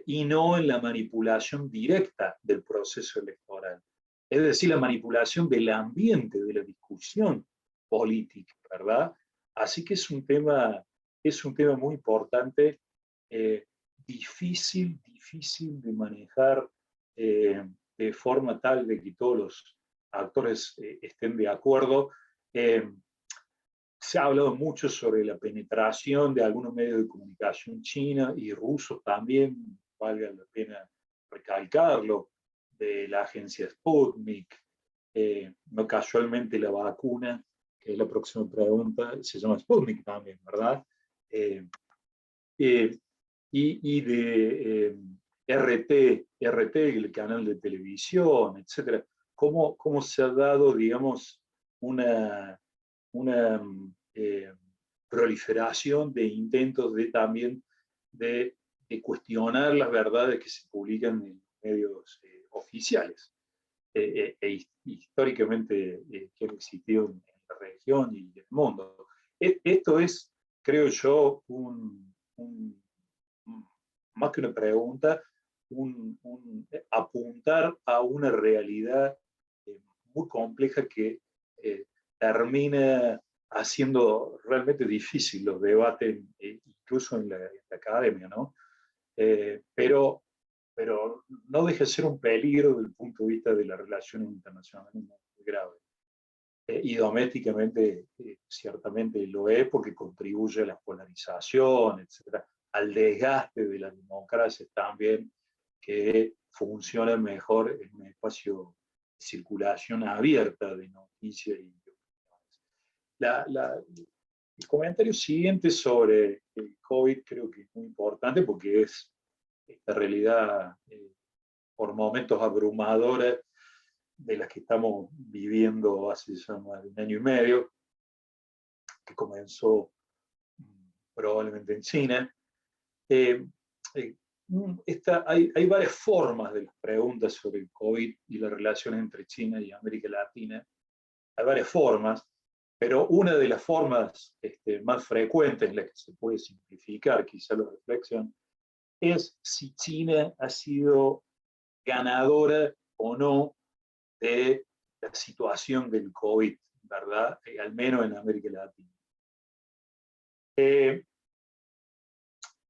y no en la manipulación directa del proceso electoral. Es decir, la manipulación del ambiente, de la discusión política, ¿verdad? Así que es un tema muy importante, difícil de manejar de forma tal de que todos los actores estén de acuerdo. Se ha hablado mucho sobre la penetración de algunos medios de comunicación china y rusos también, valga la pena recalcarlo, de la agencia Sputnik, no casualmente la vacuna, que es la próxima pregunta, se llama Sputnik también, ¿verdad? Y de RT, el canal de televisión, etc. ¿Cómo se ha dado, digamos, una proliferación de intentos también de cuestionar las verdades que se publican en medios oficiales, históricamente que han existido en la región y en el mundo. Esto es, creo yo, más que una pregunta, apuntar a una realidad muy compleja que termina haciendo realmente difícil los debates, incluso en la academia, ¿no? Pero no deja de ser un peligro desde el punto de vista de las relaciones internacionales muy grave. Y domésticamente, ciertamente lo es porque contribuye a la polarización, etc., al desgaste de las democracias también, que funcionan mejor en un espacio de circulación abierta de noticias y el comentario siguiente sobre el COVID creo que es muy importante porque es esta realidad por momentos abrumadora de las que estamos viviendo hace ya más de un año y medio, que comenzó probablemente en China. Hay varias formas de las preguntas sobre el COVID y las relaciones entre China y América Latina. Hay varias formas, pero una de las formas más frecuentes en la que se puede simplificar quizá la reflexión es si China ha sido ganadora o no de la situación del COVID, ¿verdad? Al menos en América Latina.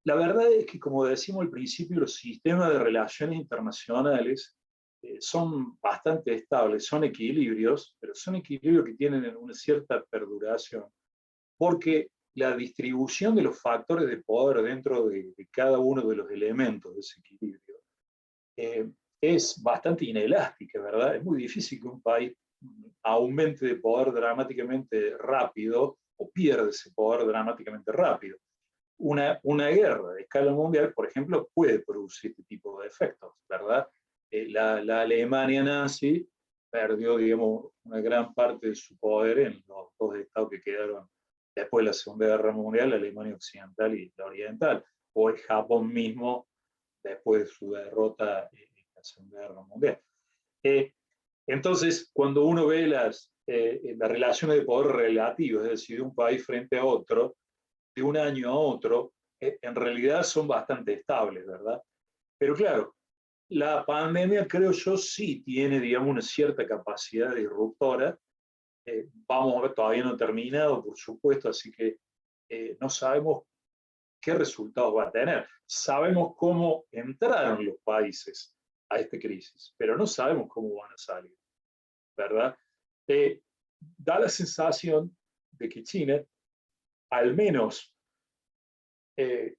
La verdad es que, como decimos al principio, los sistemas de relaciones internacionales son bastante estables, son equilibrios, pero son equilibrios que tienen una cierta perduración, porque la distribución de los factores de poder dentro de cada uno de los elementos de ese equilibrio es bastante inelástica, ¿verdad? Es muy difícil que un país aumente de poder dramáticamente rápido o pierda ese poder dramáticamente rápido. Una guerra de escala mundial, por ejemplo, puede producir este tipo de efectos, ¿verdad? La Alemania nazi perdió, digamos, una gran parte de su poder en los dos estados que quedaron después de la Segunda Guerra Mundial, la Alemania Occidental y la Oriental, o el Japón mismo después de su derrota en la Segunda Guerra Mundial. Entonces, cuando uno ve las relaciones de poder relativas, es decir, de un país frente a otro, de un año a otro, en realidad son bastante estables, ¿verdad? Pero claro, la pandemia, creo yo, sí tiene, digamos, una cierta capacidad disruptora. Vamos a ver, todavía no ha terminado, por supuesto, así que no sabemos qué resultados va a tener. Sabemos cómo entraron los países a esta crisis, pero no sabemos cómo van a salir, ¿verdad? Da la sensación de que China, al menos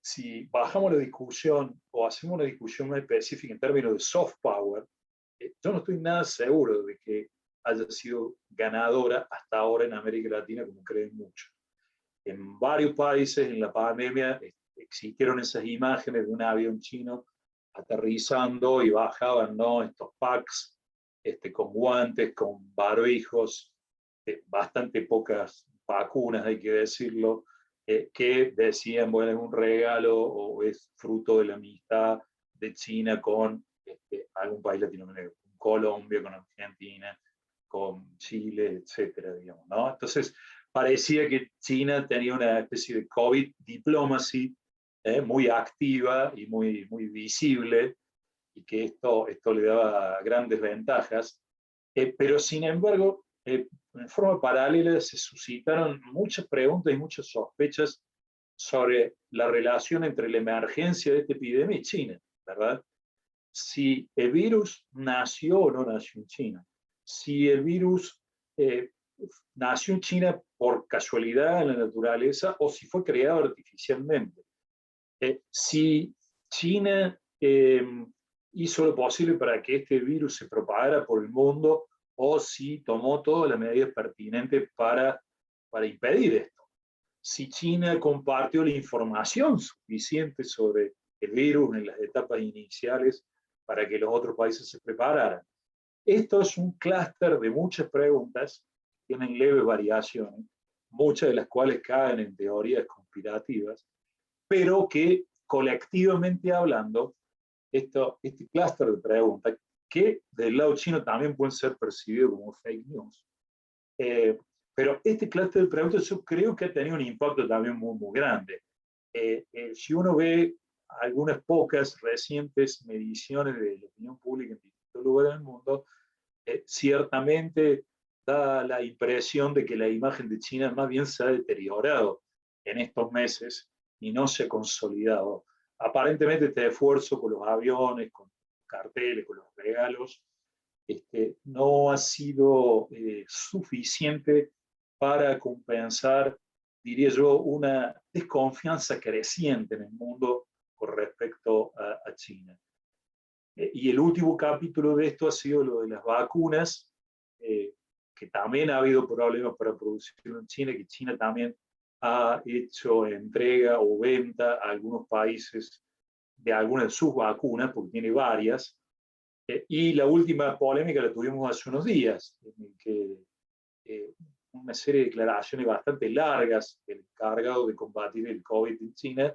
si bajamos la discusión o hacemos una discusión más específica en términos de soft power, yo no estoy nada seguro de que haya sido ganadora hasta ahora en América Latina, como creen muchos. En varios países en la pandemia existieron esas imágenes de un avión chino aterrizando y bajaban, ¿no?, estos packs con guantes, con barbijos, bastante pocas vacunas, hay que decirlo, que decían, bueno, es un regalo o es fruto de la amistad de China con algún país latinoamericano, con Colombia, con Argentina, con Chile, etcétera, digamos, ¿no? Entonces, parecía que China tenía una especie de COVID diplomacy muy activa y muy, muy visible, y que esto le daba grandes ventajas, pero sin embargo, en forma paralela se suscitaron muchas preguntas y muchas sospechas sobre la relación entre la emergencia de esta epidemia y China, ¿verdad? Si el virus nació o no nació en China, si el virus nació en China por casualidad en la naturaleza o si fue creado artificialmente. Si China hizo lo posible para que este virus se propagara por el mundo o si tomó todas las medidas pertinentes para impedir esto. Si China compartió la información suficiente sobre el virus en las etapas iniciales para que los otros países se prepararan. Esto es un clúster de muchas preguntas que tienen leves variaciones, muchas de las cuales caen en teorías conspirativas, pero que colectivamente hablando, este clúster de preguntas, que del lado chino también pueden ser percibidos como fake news, pero este clúster de preguntas yo creo que ha tenido un impacto también muy, muy grande. Si uno ve algunas pocas recientes mediciones de la opinión pública en distintos lugares del mundo, ciertamente da la impresión de que la imagen de China más bien se ha deteriorado en estos meses y no se ha consolidado. Aparentemente este esfuerzo con los aviones, con los carteles, con los regalos, no ha sido suficiente para compensar, diría yo, una desconfianza creciente en el mundo con respecto a China. Y el último capítulo de esto ha sido lo de las vacunas, que también ha habido problemas para producirlo en China, que China también ha hecho entrega o venta a algunos países de algunas de sus vacunas, porque tiene varias. Y la última polémica la tuvimos hace unos días, en que una serie de declaraciones bastante largas del encargado de combatir el COVID en China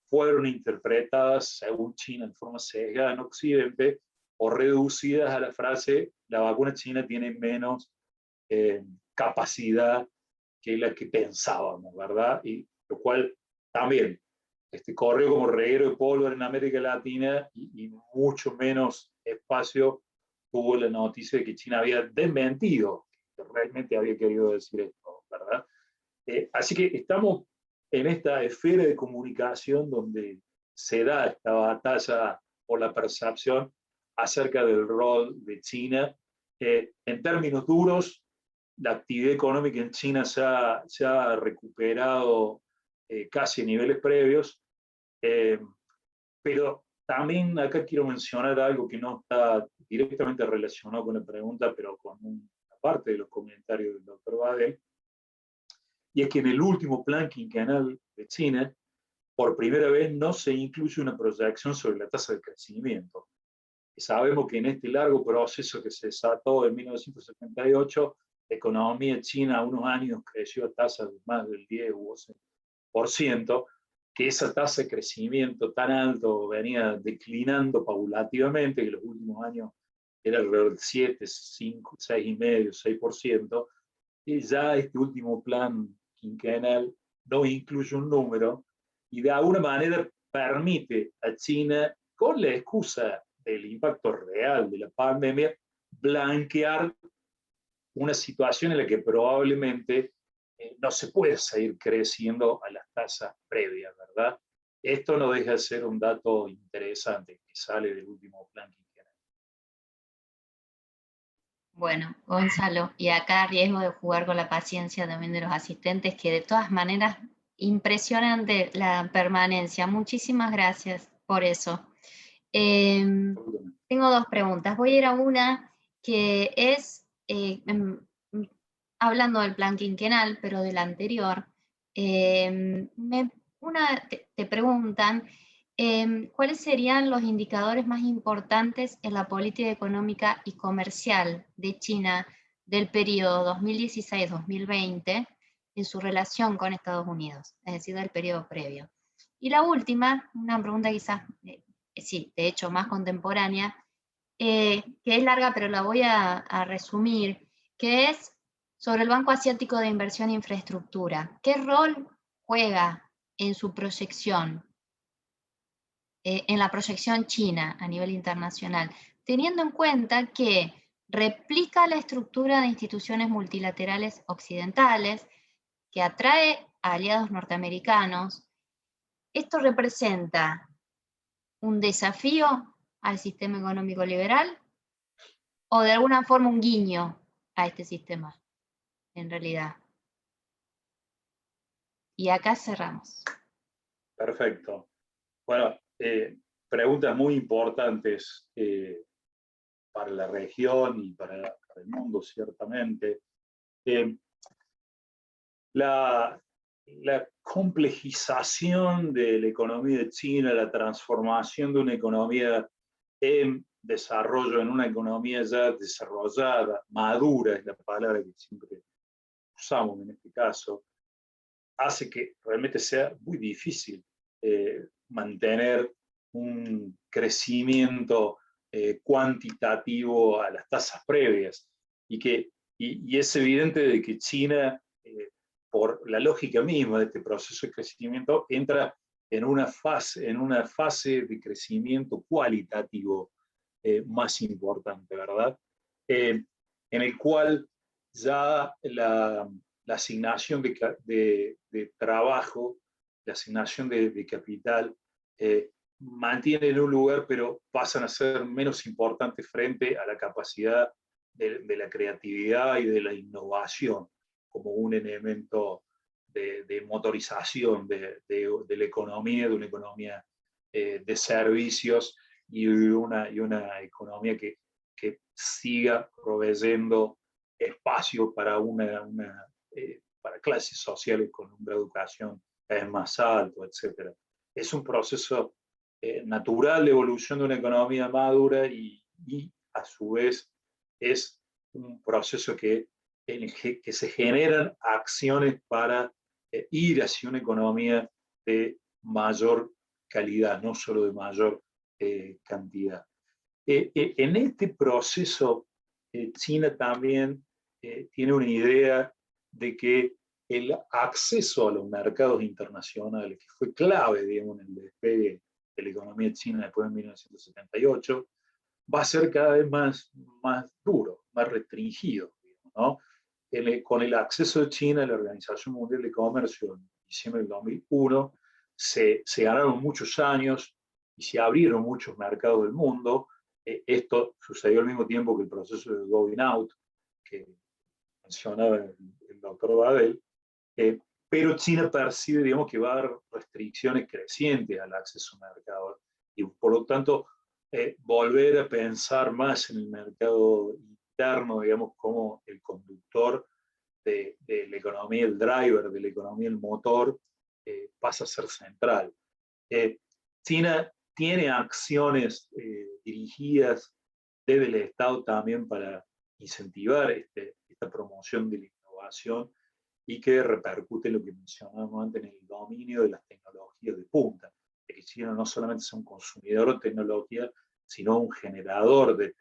fueron interpretadas, según China, en forma sesgada en Occidente, o reducidas a la frase, la vacuna china tiene menos capacidad que la que pensábamos, ¿verdad? Y lo cual también corrió como reguero de pólvora en América Latina y mucho menos espacio tuvo la noticia de que China había desmentido que realmente había querido decir esto, ¿verdad? Así que estamos en esta esfera de comunicación donde se da esta batalla por la percepción acerca del rol de China. En términos duros, la actividad económica en China se ha recuperado casi a niveles previos, pero también acá quiero mencionar algo que no está directamente relacionado con la pregunta, pero con una parte de los comentarios del doctor Badel, y es que en el último plan quinquenal de China, por primera vez no se incluye una proyección sobre la tasa de crecimiento. Y sabemos que en este largo proceso que se desató en 1978, la economía china a unos años creció a tasas de más del 10 u 11%, que esa tasa de crecimiento tan alto venía declinando paulativamente, que en los últimos años era alrededor del 7, 5, 6,5, 6%, y ya este último plan quinquenal no incluye un número y de alguna manera permite a China, con la excusa del impacto real de la pandemia, blanquear una situación en la que probablemente no se puede seguir creciendo a las tasas previas, ¿verdad? Esto no deja de ser un dato interesante que sale del último plan quinquenal. Bueno, Gonzalo, y acá a riesgo de jugar con la paciencia también de los asistentes, que de todas maneras, impresionante la permanencia. Muchísimas gracias por eso. Tengo dos preguntas. Voy a ir a una que es, hablando del plan quinquenal, pero del anterior, me te preguntan cuáles serían los indicadores más importantes en la política económica y comercial de China del periodo 2016-2020 en su relación con Estados Unidos, es decir, del periodo previo. Y la última, una pregunta quizás, sí, de hecho más contemporánea, que es larga pero la voy a resumir, que es sobre el Banco Asiático de Inversión e Infraestructura. ¿Qué rol juega en su proyección, en la proyección china a nivel internacional, teniendo en cuenta que replica la estructura de instituciones multilaterales occidentales, que atrae a aliados norteamericanos? ¿Esto representa un desafío al sistema económico liberal o de alguna forma un guiño a este sistema, en realidad? Y acá cerramos. Perfecto. Bueno, preguntas muy importantes para la región y para el mundo, ciertamente. La complejización de la economía de China, la transformación de una economía en desarrollo, en una economía ya desarrollada, madura es la palabra que siempre usamos en este caso, hace que realmente sea muy difícil mantener un crecimiento cuantitativo a las tasas previas. Y es evidente de que China, por la lógica misma de este proceso de crecimiento, entra en una fase de crecimiento cualitativo más importante, ¿verdad? En el cual ya la asignación de trabajo, la asignación de capital, mantienen un lugar, pero pasan a ser menos importantes frente a la capacidad de la creatividad y de la innovación como un elemento de motorización de la economía, de una economía de servicios y una economía que siga proveyendo espacio para para clases sociales con una educación cada vez más alto, etc. Es un proceso natural de evolución de una economía madura y a su vez es un proceso que se generan acciones para ir hacia una economía de mayor calidad, no solo de mayor cantidad. En este proceso, China también tiene una idea de que el acceso a los mercados internacionales, que fue clave, digamos, en el despegue de la economía china después de 1978, va a ser cada vez más duro, más restringido, ¿no? Con el acceso de China a la Organización Mundial de Comercio en diciembre del 2001, se ganaron muchos años y se abrieron muchos mercados del mundo. Esto sucedió al mismo tiempo que el proceso de going out, que mencionaba el doctor Badel, pero China percibe, digamos, que va a haber restricciones crecientes al acceso al mercado y por lo tanto volver a pensar más en el mercado interno, digamos, como el conductor de la economía, el driver de la economía, el motor, pasa a ser central. China tiene acciones dirigidas desde el Estado también para incentivar esta promoción de la innovación y que repercute en lo que mencionábamos antes, en el dominio de las tecnologías de punta, de que China no solamente es un consumidor de tecnología, sino un generador de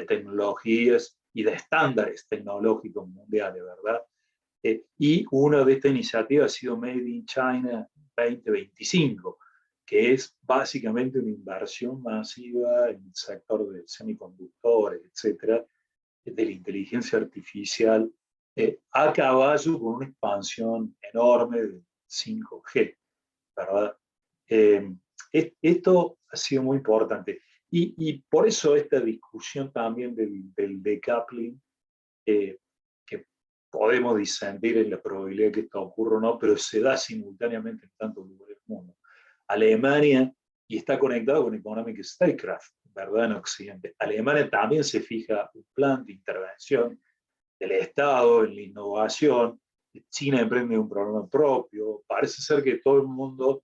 tecnologías y de estándares tecnológicos mundiales, ¿verdad? Y una de estas iniciativas ha sido Made in China 2025, que es básicamente una inversión masiva en el sector de semiconductores, etcétera, de la inteligencia artificial, a caballo con una expansión enorme de 5G, ¿verdad? Esto ha sido muy importante. Y por eso esta discusión también del decoupling, que podemos disentir en la probabilidad de que esto ocurra o no, pero se da simultáneamente en tantos lugares del mundo. Alemania, y está conectado con Economic Statecraft, ¿verdad? En Occidente. Alemania también se fija un plan de intervención del Estado en la innovación, China emprende un programa propio, parece ser que todo el mundo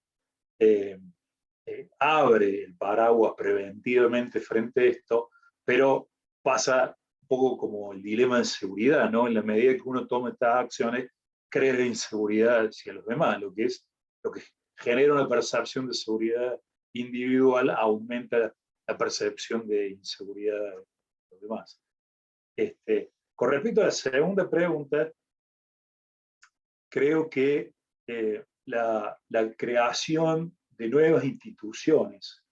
abre el paraguas preventivamente frente a esto, pero pasa un poco como el dilema de seguridad, ¿no? En la medida que uno toma estas acciones, crea inseguridad hacia los demás, lo que genera una percepción de seguridad individual, aumenta la percepción de inseguridad de los demás. Con respecto a la segunda pregunta, creo que la creación de nuevas instituciones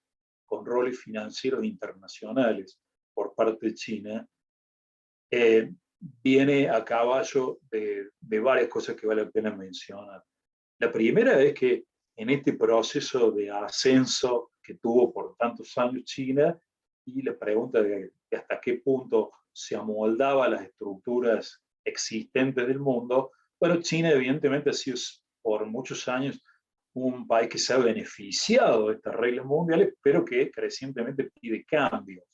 con roles financieros internacionales por parte de China viene a caballo de varias cosas que vale la pena mencionar. La primera es que en este proceso de ascenso que tuvo por tantos años China, y la pregunta de hasta qué punto se amoldaba a las estructuras existentes del mundo, bueno, China evidentemente ha sido por muchos años un país que se ha beneficiado de estas reglas mundiales, pero que crecientemente pide cambios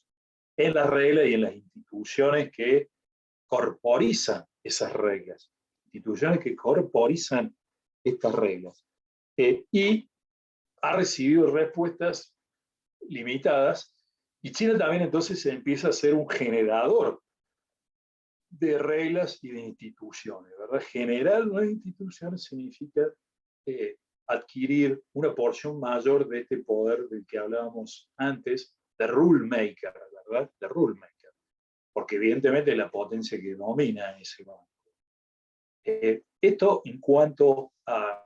en las reglas y en las instituciones que corporizan esas reglas, instituciones que corporizan estas reglas. Y ha recibido respuestas limitadas, y China también entonces empieza a ser un generador de reglas y de instituciones, ¿verdad? Generar nuevas instituciones significa adquirir una porción mayor de este poder del que hablábamos antes, de rule maker, ¿verdad? De rule maker, porque evidentemente es la potencia que domina ese banco. Esto en cuanto a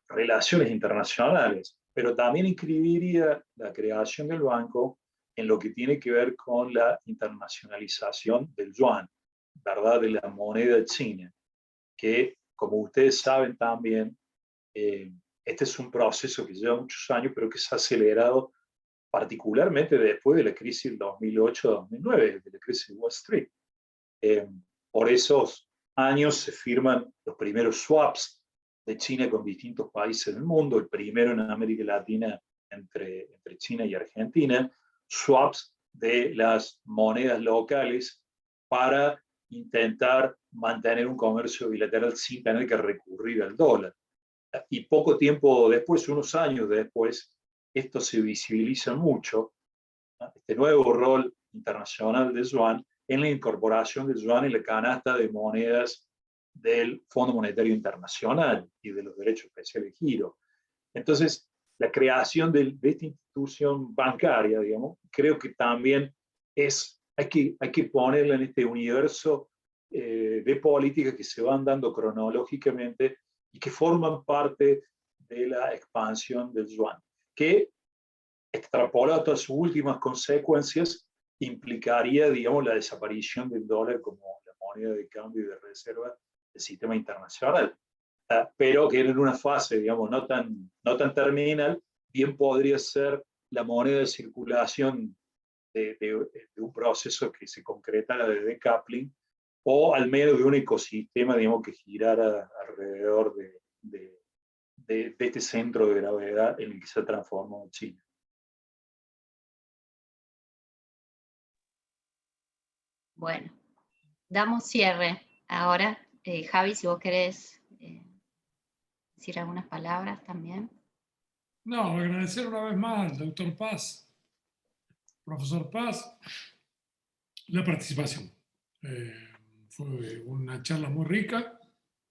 relaciones internacionales, pero también inscribiría la creación del banco en lo que tiene que ver con la internacionalización del yuan, ¿verdad? De la moneda china, que como ustedes saben también, este es un proceso que lleva muchos años, pero que se ha acelerado particularmente después de la crisis del 2008-2009, de la crisis de Wall Street. Por esos años se firman los primeros swaps de China con distintos países del mundo, el primero en América Latina entre China y Argentina, swaps de las monedas locales para intentar mantener un comercio bilateral sin tener que recurrir al dólar. Y poco tiempo después, unos años después, esto se visibiliza mucho, ¿no? Este nuevo rol internacional del yuan en la incorporación del yuan en la canasta de monedas del Fondo Monetario Internacional y de los derechos especiales de giro. Entonces, la creación de esta institución bancaria, digamos, creo que también hay que ponerla en este universo de políticas que se van dando cronológicamente y que forman parte de la expansión del yuan, que extrapolado a todas sus últimas consecuencias implicaría, digamos, la desaparición del dólar como la moneda de cambio y de reserva del sistema internacional, pero que en una fase, digamos, no tan terminal, bien podría ser la moneda de circulación de un proceso que se concreta de decoupling, o al menos de un ecosistema, digamos, que girara alrededor de este centro de gravedad en el que se ha transformado China. Bueno, damos cierre ahora. Javi, si vos querés decir algunas palabras también. No, agradecer una vez más al doctor Paz, profesor Paz, la participación. Fue una charla muy rica.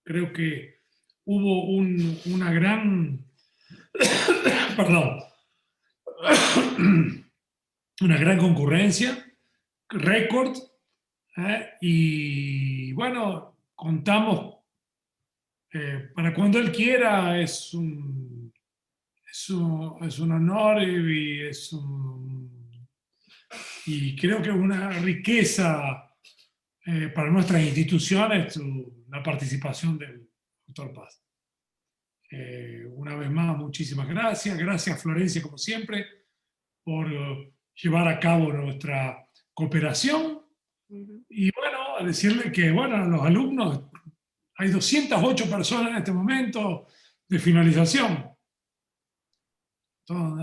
Creo que hubo una gran, perdón, una gran concurrencia, récord, y bueno, contamos, para cuando él quiera, es un honor y creo que es una riqueza para nuestras instituciones la participación del doctor Paz. Una vez más, muchísimas gracias. Gracias, Florencia, como siempre, por llevar a cabo nuestra cooperación. Y bueno, a decirle que, bueno, a los alumnos, hay 208 personas en este momento de finalización.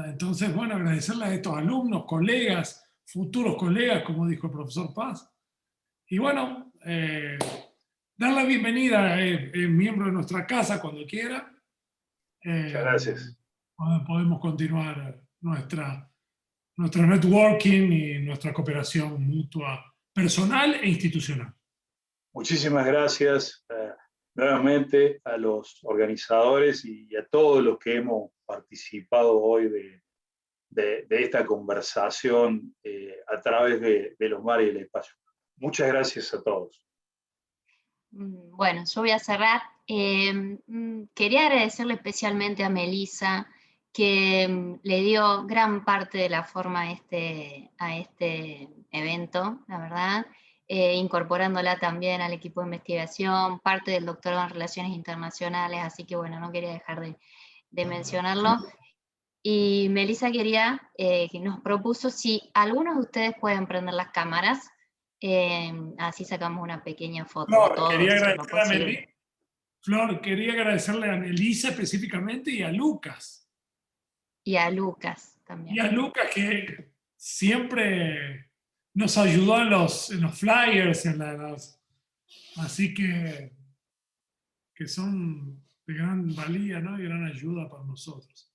Entonces, bueno, agradecerle a estos alumnos, colegas, futuros colegas, como dijo el profesor Paz. Y bueno, dar la bienvenida, miembro de nuestra casa cuando quiera. Muchas gracias. Podemos continuar nuestro networking y nuestra cooperación mutua, personal e institucional. Muchísimas gracias nuevamente a los organizadores y a todos los que hemos participado hoy de esta conversación a través de los mares y el espacio. Muchas gracias a todos. Bueno, yo voy a cerrar. Quería agradecerle especialmente a Melissa, que le dio gran parte de la forma a este evento, la verdad, incorporándola también al equipo de investigación, parte del doctorado en Relaciones Internacionales, así que bueno, no quería dejar de mencionarlo. Y Melissa quería, que nos propuso si algunos de ustedes pueden prender las cámaras, así sacamos una pequeña foto. Flor, quería agradecerle a Melissa específicamente y a Lucas. Y a Lucas también. Y a Lucas, que siempre nos ayudó en los flyers, así que son de gran valía, ¿no? Y gran ayuda para nosotros.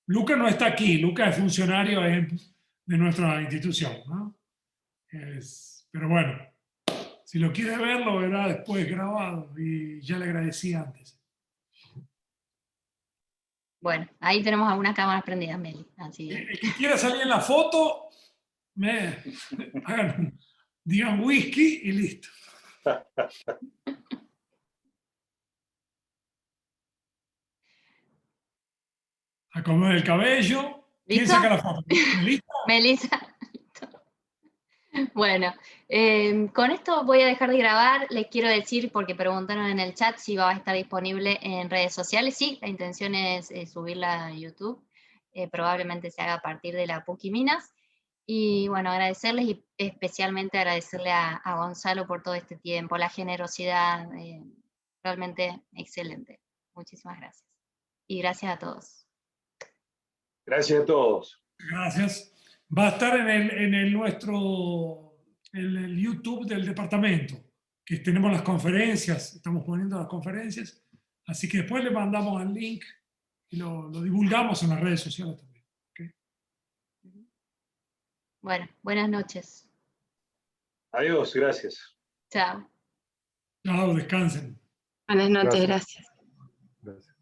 Lucas no está aquí, Lucas es funcionario de nuestra institución, ¿no? Pero bueno, si lo quiere ver, lo verá después grabado y ya le agradecí antes. Bueno, ahí tenemos algunas cámaras prendidas, Meli. Así. El que quiera salir en la foto, digan whisky y listo. Acomodar el cabello. ¿Quién saca la foto? ¿Melissa? Melissa. Bueno, con esto voy a dejar de grabar. Les quiero decir, porque preguntaron en el chat si va a estar disponible en redes sociales. Sí, la intención es subirla a YouTube. Probablemente se haga a partir de la Puki Minas. Y bueno, agradecerles y especialmente agradecerle a Gonzalo por todo este tiempo, la generosidad, realmente excelente. Muchísimas gracias. Y gracias a todos. Gracias a todos. Gracias. Va a estar en el YouTube del departamento, que tenemos las conferencias, estamos poniendo las conferencias, así que después le mandamos el link y lo divulgamos en las redes sociales también. ¿Okay? Bueno, buenas noches. Adiós, gracias. Chao. Chao, descansen. Buenas noches, gracias. Gracias.